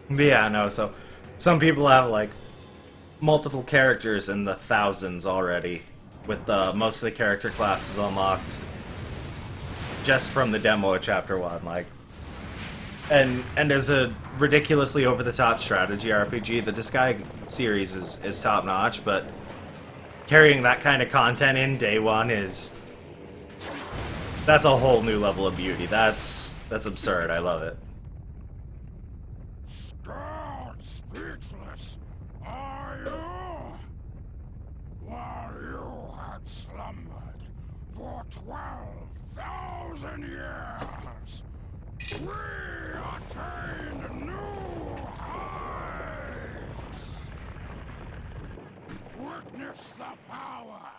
But yeah, no, so some people have like multiple characters in the thousands already, with most of the character classes unlocked just from the demo of Chapter 1, like. And as a ridiculously over-the-top strategy RPG, the Disgaea series is top-notch, but carrying that kind of content in day one that's a whole new level of beauty. That's absurd. I love it. Scared speechless, are you? While you had slumbered for 12,000 years, we attained new heights. Witness the power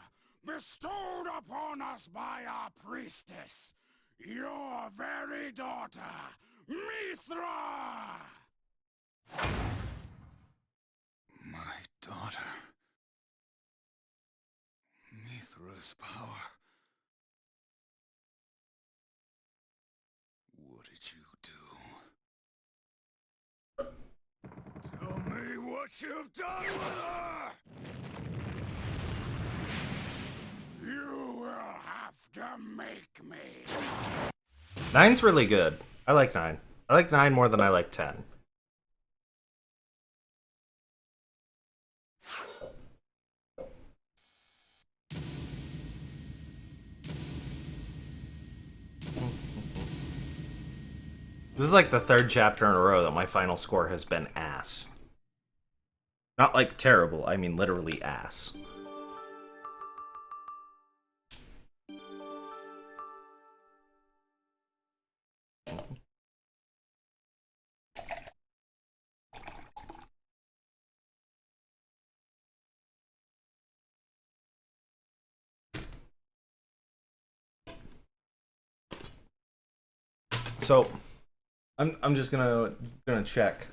bestowed upon us by our priestess, your very daughter, Mithra! My daughter. Mithra's power. What did you do? Tell me what you've done with her! You will have to make me. 9's really good. I like 9. I like 9 more than I like 10. This is like the third chapter in a row that my final score has been ass. Not like terrible, I mean literally ass. So, I'm just gonna check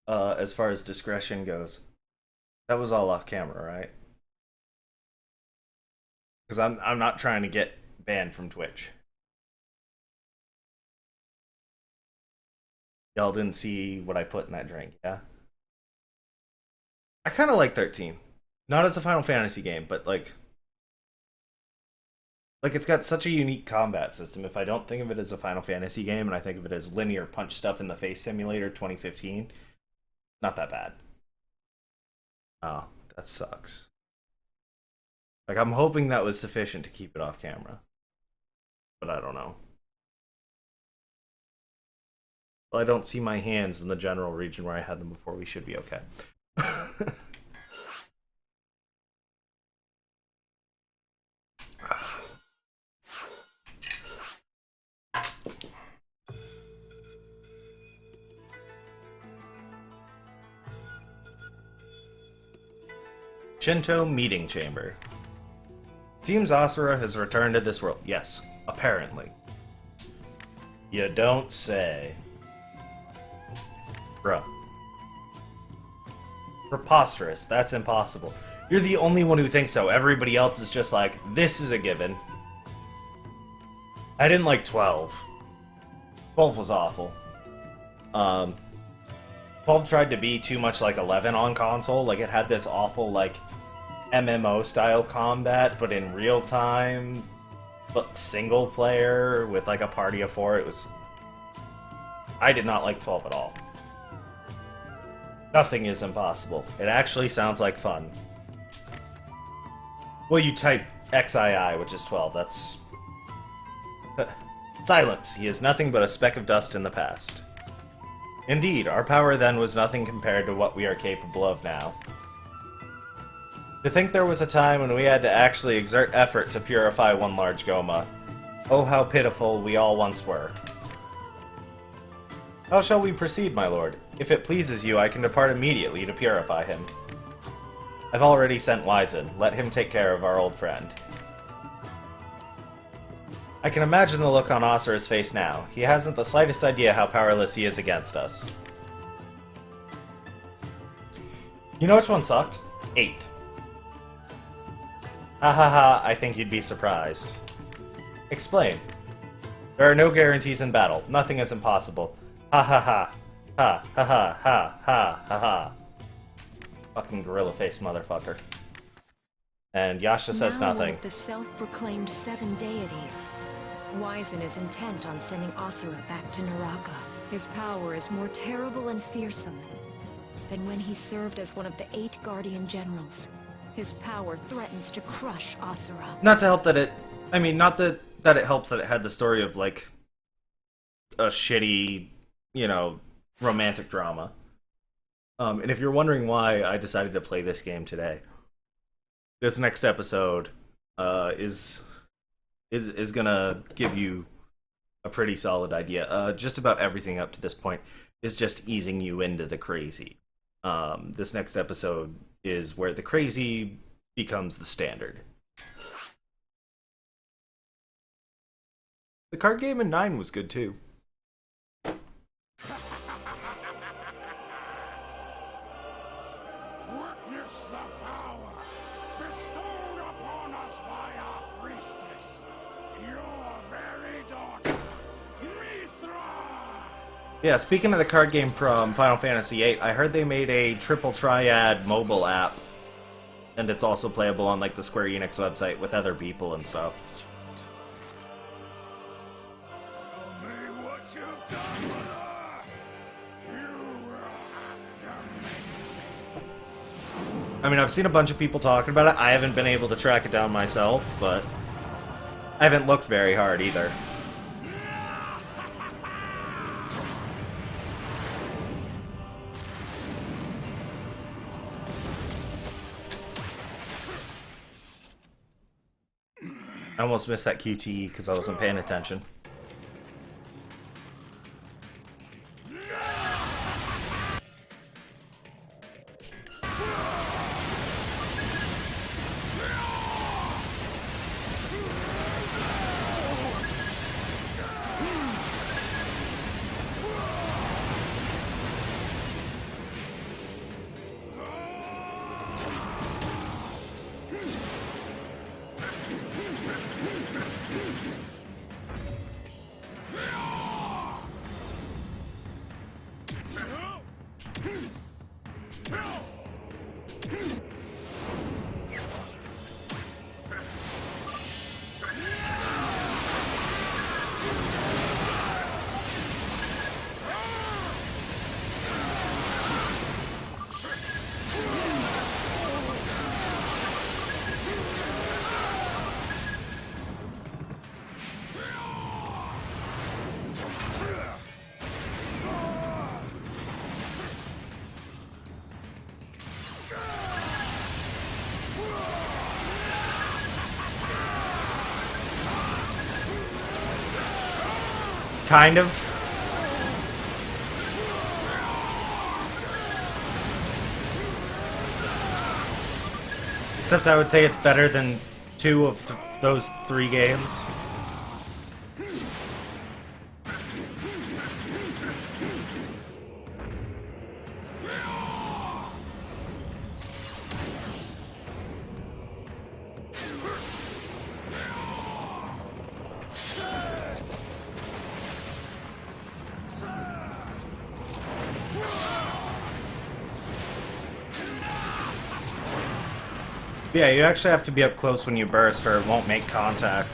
as far as discretion goes. That was all off camera, right? Because I'm not trying to get banned from Twitch. Y'all didn't see what I put in that drink, yeah? I kind of like 13. Not as a Final Fantasy game, but like it's got such a unique combat system. If I don't think of it as a Final Fantasy game and I think of it as linear punch stuff in the face simulator 2015, not that bad. Oh, that sucks. Like, I'm hoping that was sufficient to keep it off camera. But I don't know. Well, I don't see my hands in the general region where I had them before. We should be okay. Shinto Meeting Chamber. It seems Asura has returned to this world. Yes, apparently. You don't say. Bruh. Preposterous. That's impossible. You're the only one who thinks so. Everybody else is just like, this is a given. I didn't like 12. 12 was awful. 12 tried to be too much like 11 on console. Like, it had this awful, like, MMO-style combat, but in real time, but single player with, like, a party of 4. It was... I did not like 12 at all. Nothing is impossible. It actually sounds like fun. Well, you type XII, which is 12. That's... Silence. He is nothing but a speck of dust in the past. Indeed, our power then was nothing compared to what we are capable of now. To think there was a time when we had to actually exert effort to purify one large Goma. Oh, how pitiful we all once were. How shall we proceed, my lord? If it pleases you, I can depart immediately to purify him. I've already sent Wizen. Let him take care of our old friend. I can imagine the look on Asura's face now. He hasn't the slightest idea how powerless he is against us. You know which one sucked? 8. Ha ha ha, I think you'd be surprised. Explain. There are no guarantees in battle. Nothing is impossible. Ha ha ha. Ha ha ha ha ha ha ha. Fucking gorilla face motherfucker. And Yasha says Now one nothing. of the self-proclaimed 7 deities. Wyzen is intent on sending Asura back to Naraka. His power is more terrible and fearsome than when he served as one of the 8 Guardian Generals. His power threatens to crush Asura. Not to help that it... I mean, not that it helps that it had the story of, like, a shitty, you know, romantic drama. And if you're wondering why I decided to play this game today, this next episode is gonna give you a pretty solid idea. Just about everything up to this point is just easing you into the crazy. This next episode is where the crazy becomes the standard. The card game in 9 was good too. Witness the power bestowed upon us by our priestess, your very daughter, Mithra! Yeah, speaking of the card game from Final Fantasy VIII, I heard they made a Triple Triad mobile app. And it's also playable on, like, the Square Enix website with other people and stuff. Tell me what you've done with her! You will have to make I mean, I've seen a bunch of people talking about it. I haven't been able to track it down myself, but I haven't looked very hard either. I almost missed that QTE because I wasn't paying attention. Kind of. Except I would say it's better than 2 of those 3 games. Yeah, you actually have to be up close when you burst or it won't make contact.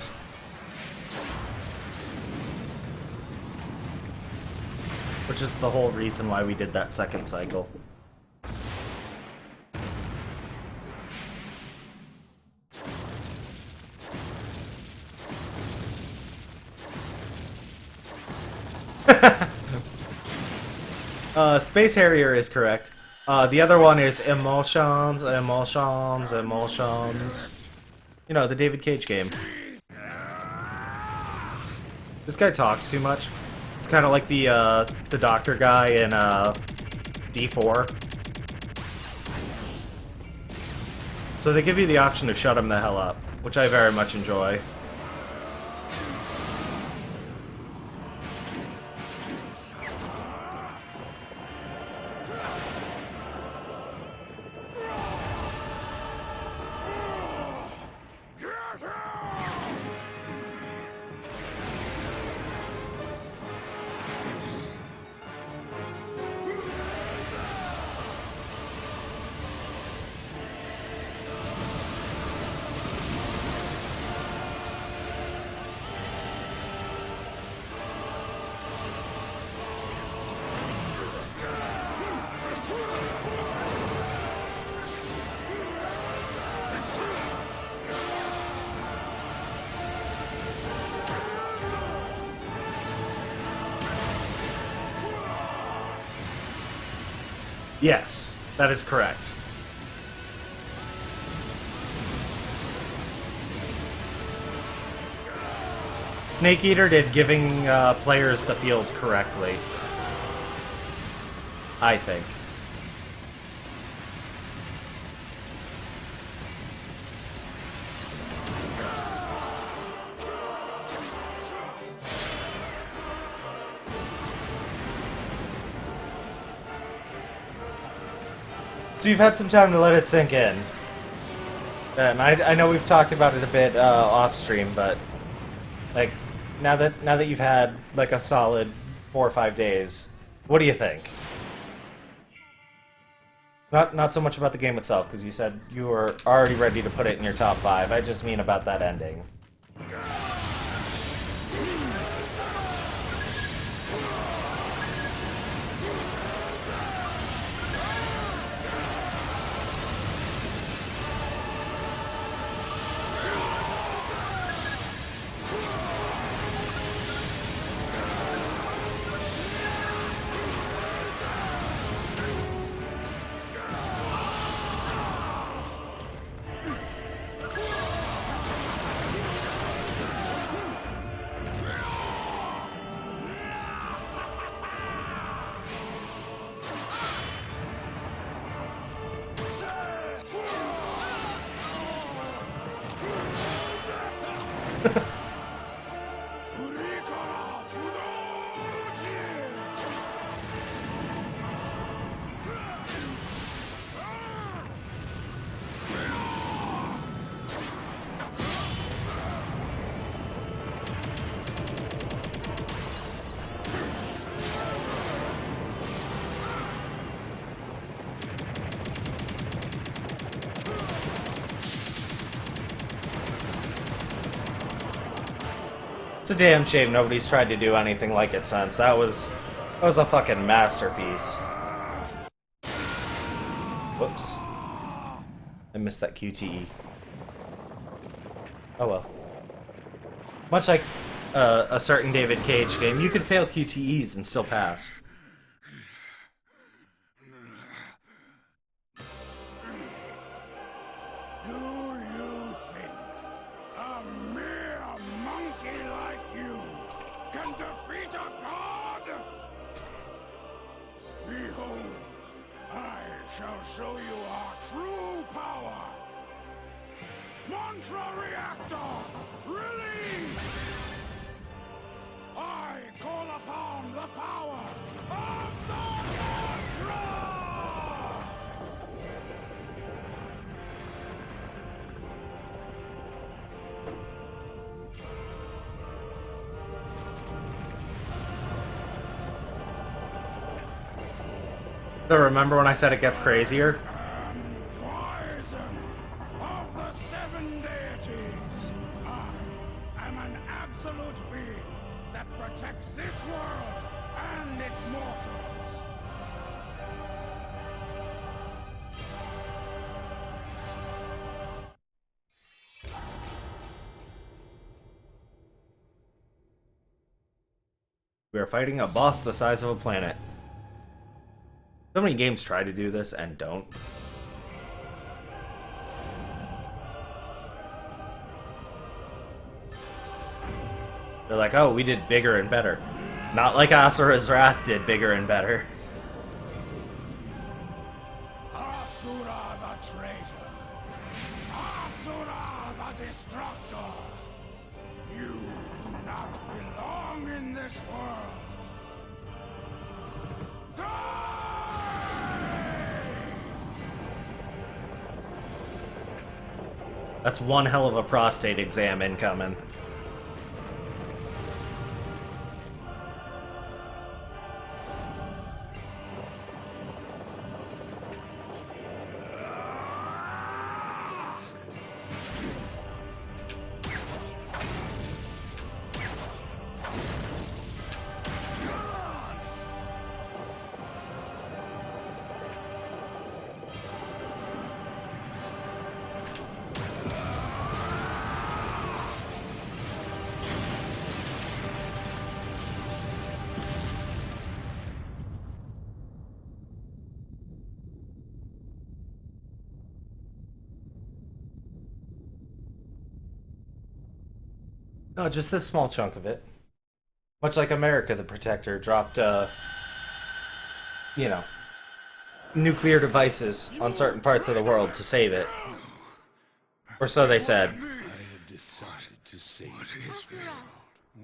Which is the whole reason why we did that second cycle. Space Harrier is correct. The other one is Emotions. You know, the David Cage game. This guy talks too much. It's kind of like the doctor guy in D4. So they give you the option to shut him the hell up, which I very much enjoy. Yes, that is correct. Snake Eater did giving players the feels correctly. I think. So you've had some time to let it sink in. And I know we've talked about it a bit off stream, but like now that you've had like a solid 4 or 5 days, what do you think? Not so much about the game itself, because you said you were already ready to put it in your top 5. I just mean about that ending. It's a damn shame nobody's tried to do anything like it since. That was a fucking masterpiece. Whoops. I missed that QTE. Oh well. Much like a certain David Cage game, you can fail QTEs and still pass. Do you think a mere monkey like you can defeat a god? Behold, I shall show you our true power. Mantra Reactor, release! I call upon the power of the Mantra! So remember when I said it gets crazier? Wisen of the seven deities, I am an absolute being that protects this world and its mortals. We are fighting a boss the size of a planet. So many games try to do this and don't. They're like, oh, we did bigger and better. Not like Asura's Wrath did bigger and better. Asura the traitor. Asura the destructor. You do not belong in this world. Die! That's one hell of a prostate exam incoming. No, just this small chunk of it. Much like America the Protector dropped, you know, nuclear devices on certain parts of the world to save it. Or so they said. I have decided to save this.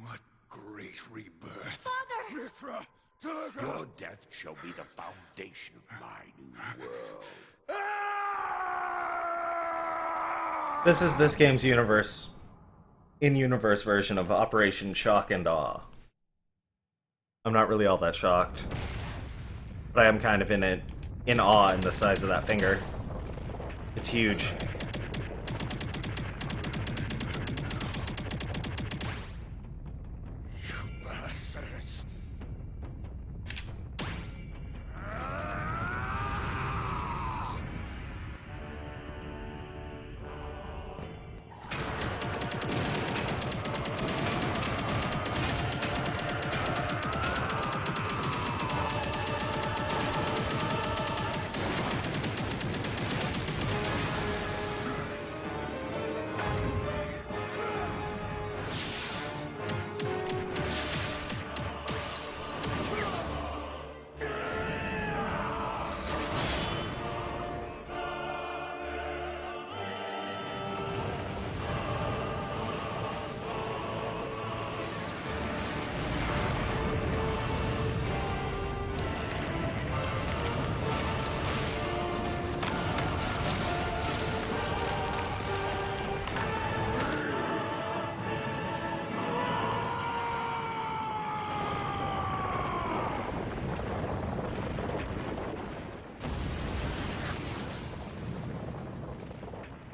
What great rebirth. Father! Mithra, Your death shall be the foundation of my new world. This is this game's universe, in-universe version of Operation Shock and Awe. I'm not really all that shocked, but I am kind of in awe in the size of that finger. It's huge. bastards.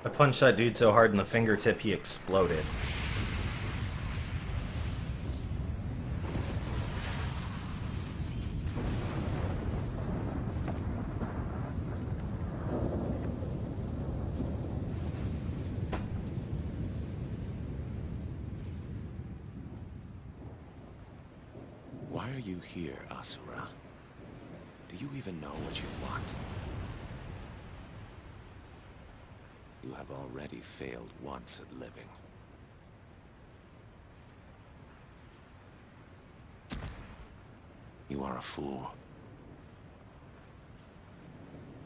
I punched that dude so hard in the fingertip he exploded. Why are you here, Asura? Do you even know what you want? You have already failed once at living. You are a fool.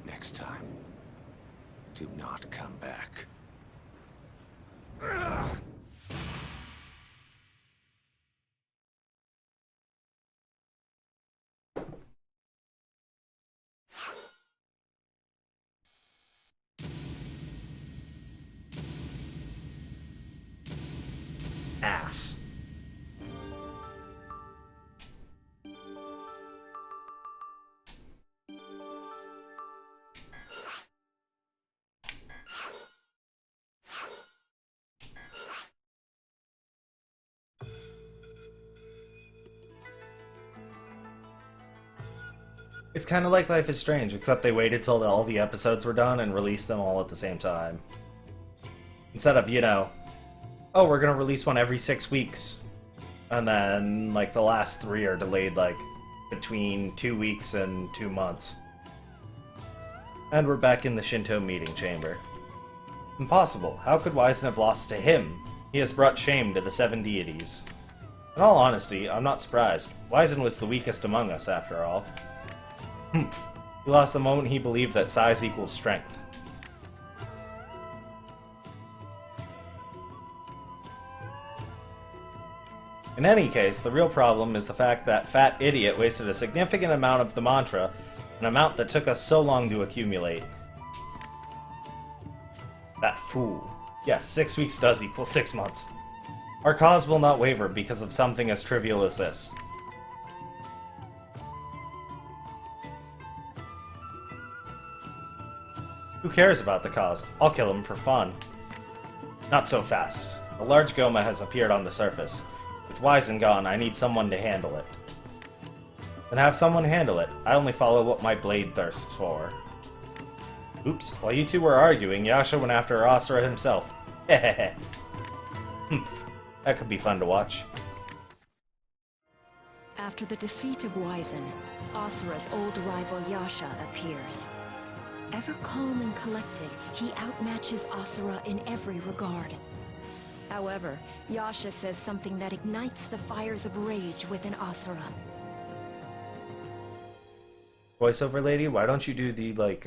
Next time, do not come back. Ass. It's kind of like Life is Strange, except they waited till all the episodes were done and released them all at the same time. Instead of, you know, oh, we're gonna release one every 6 weeks. And then, like, the last 3 are delayed, like, between 2 weeks and 2 months. And we're back in the Shinto meeting chamber. Impossible. How could Wyzen have lost to him? He has brought shame to the 7 deities. In all honesty, I'm not surprised. Wyzen was the weakest among us, after all. Humph. He lost the moment he believed that size equals strength. In any case, the real problem is the fact that Fat Idiot wasted a significant amount of the mantra, an amount that took us so long to accumulate. That fool. Yes, 6 weeks does equal 6 months. Our cause will not waver because of something as trivial as this. Who cares about the cause? I'll kill him for fun. Not so fast. A large Goma has appeared on the surface. With Wyzen gone, I need someone to handle it. Then have someone handle it. I only follow what my blade thirsts for. Oops, while you two were arguing, Yasha went after Asura himself. Hehehe. Humph. That could be fun to watch. After the defeat of Wyzen, Asura's old rival Yasha appears. Ever calm and collected, he outmatches Asura in every regard. However, Yasha says something that ignites the fires of rage within Asura. Voiceover lady, why don't you do the, like,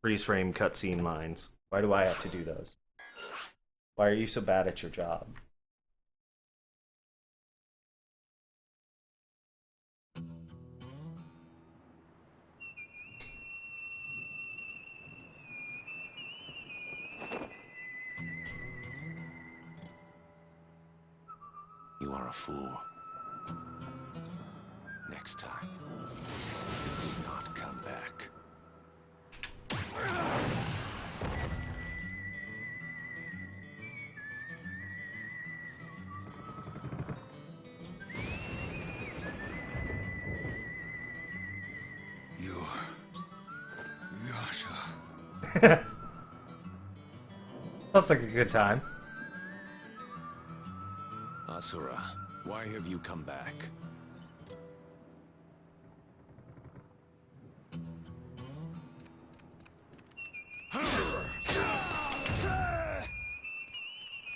freeze frame cutscene lines? Why do I have to do those? Why are you so bad at your job? You are a fool. Next time, do not come back. Yasha. Sounds like a good time. Asura, why have you come back?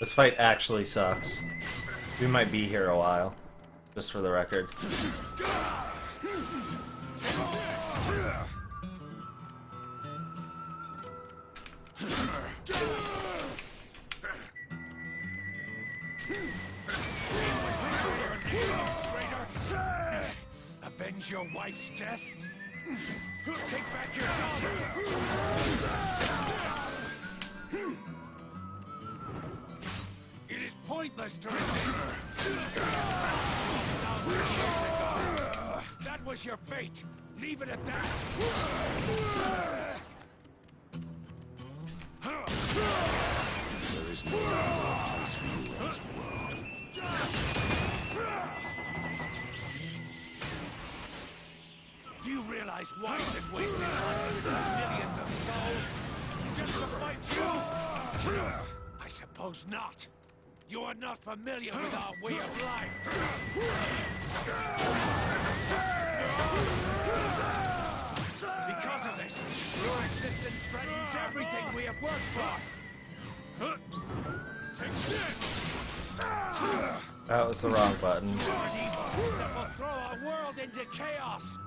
This fight actually sucks. We might be here a while, just for the record. Avenge your wife's death? Take back your daughter! It is pointless to resist! 2,000 years ago! That was your fate! Leave it at that! There is no place for you in this world. Do you realize why is it wasting hundreds of millions of souls? Just to fight you? I suppose not. You are not familiar with our way of life. Because of this, your existence threatens everything we have worked for. Take this! That was the wrong button. You're an evil that will throw our world into chaos.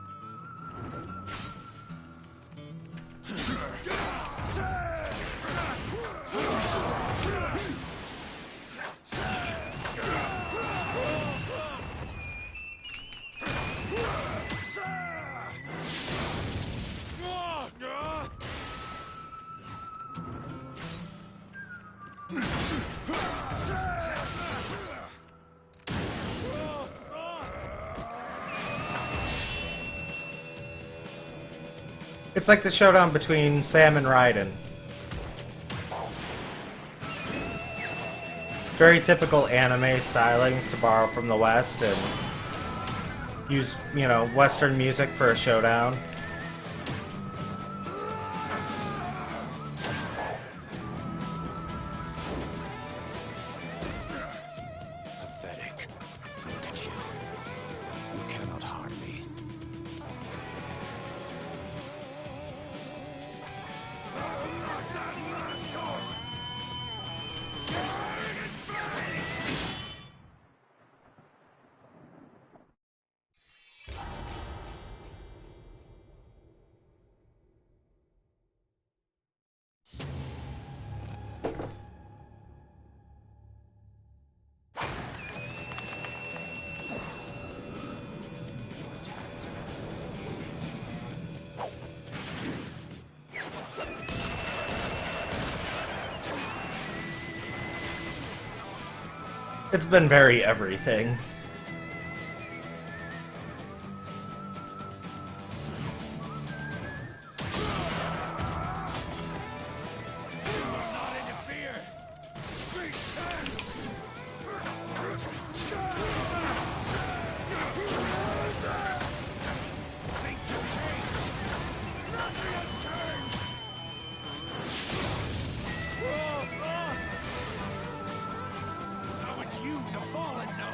It's like the showdown between Sam and Raiden. Very typical anime stylings to borrow from the West and use, you know, Western music for a showdown. Pathetic. Look at you. You cannot harm me. Knock that mask off! It's been very everything. Now it's you, the fallen, know.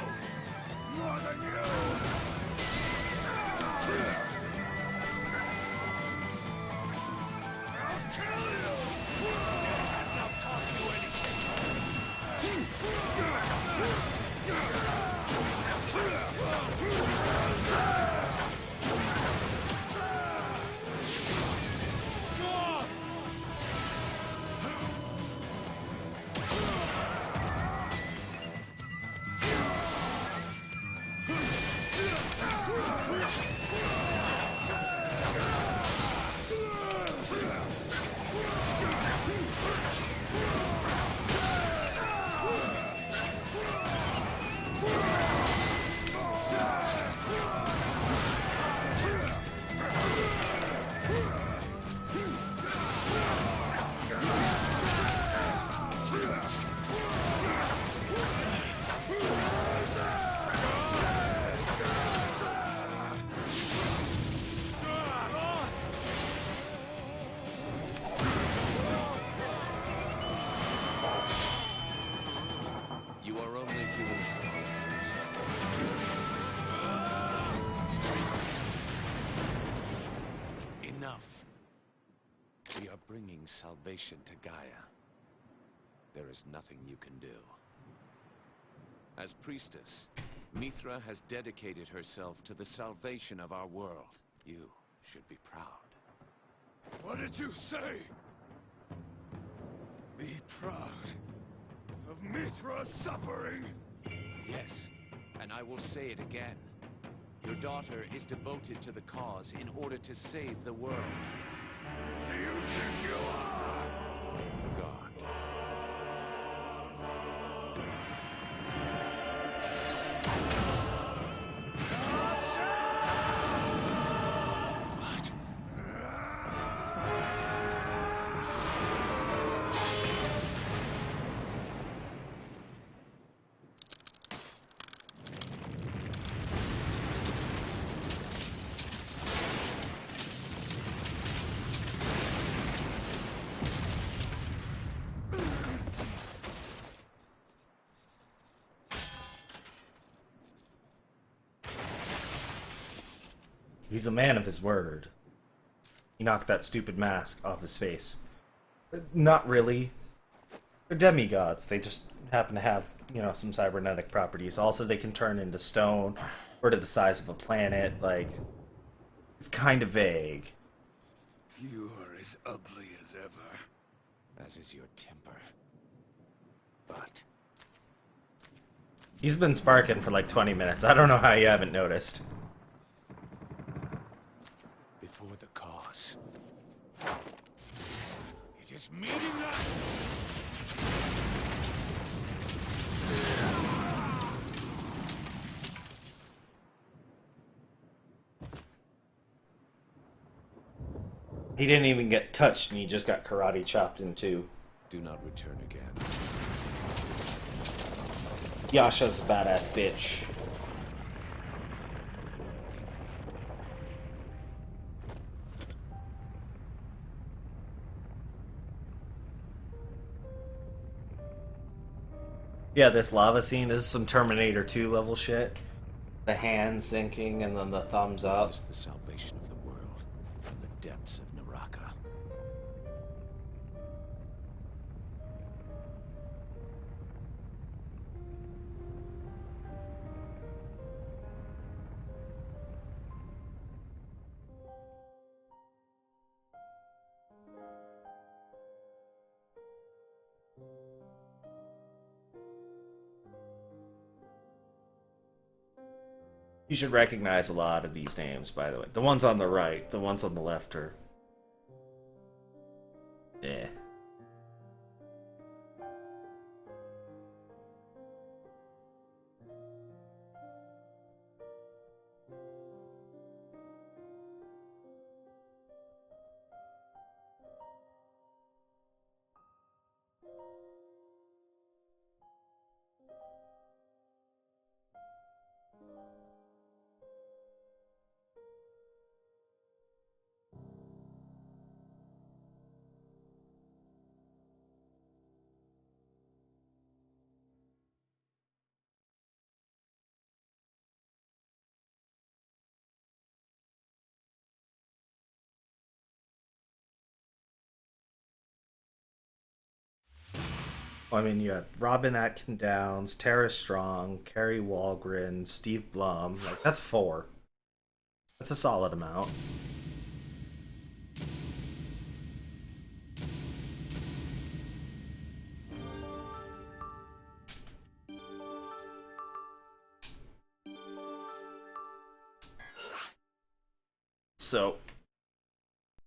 We are bringing salvation to Gaia. There is nothing you can do. As priestess, Mithra has dedicated herself to the salvation of our world. You should be proud. What did you say? Be proud of Mithra's suffering? Yes, and I will say it again. Your daughter is devoted to the cause in order to save the world. Who do you think you are? God. What? He's a man of his word. He knocked that stupid mask off his face. Not really. They're demigods. They just happen to have, you know, some cybernetic properties. Also, they can turn into stone or to the size of a planet. Like, it's kind of vague. You are as ugly as ever. As is your temper. But He's been sparking for like 20 minutes. I don't know how you haven't noticed. before the cause. It is meaningless! He didn't even get touched and he just got karate chopped in two. Do not return again. Yasha's a badass bitch. Yeah, this lava scene, this is some Terminator 2 level shit. The hand sinking and then the thumbs up. Is the salvation of the world from the depths of Naraka. You should recognize a lot of these names, by the way. The ones on the right, the ones on the left are... eh. I mean, you had Robin Atkin Downs, Tara Strong, Kerry Walgren, Steve Blum. Like, that's 4. That's a solid amount. So,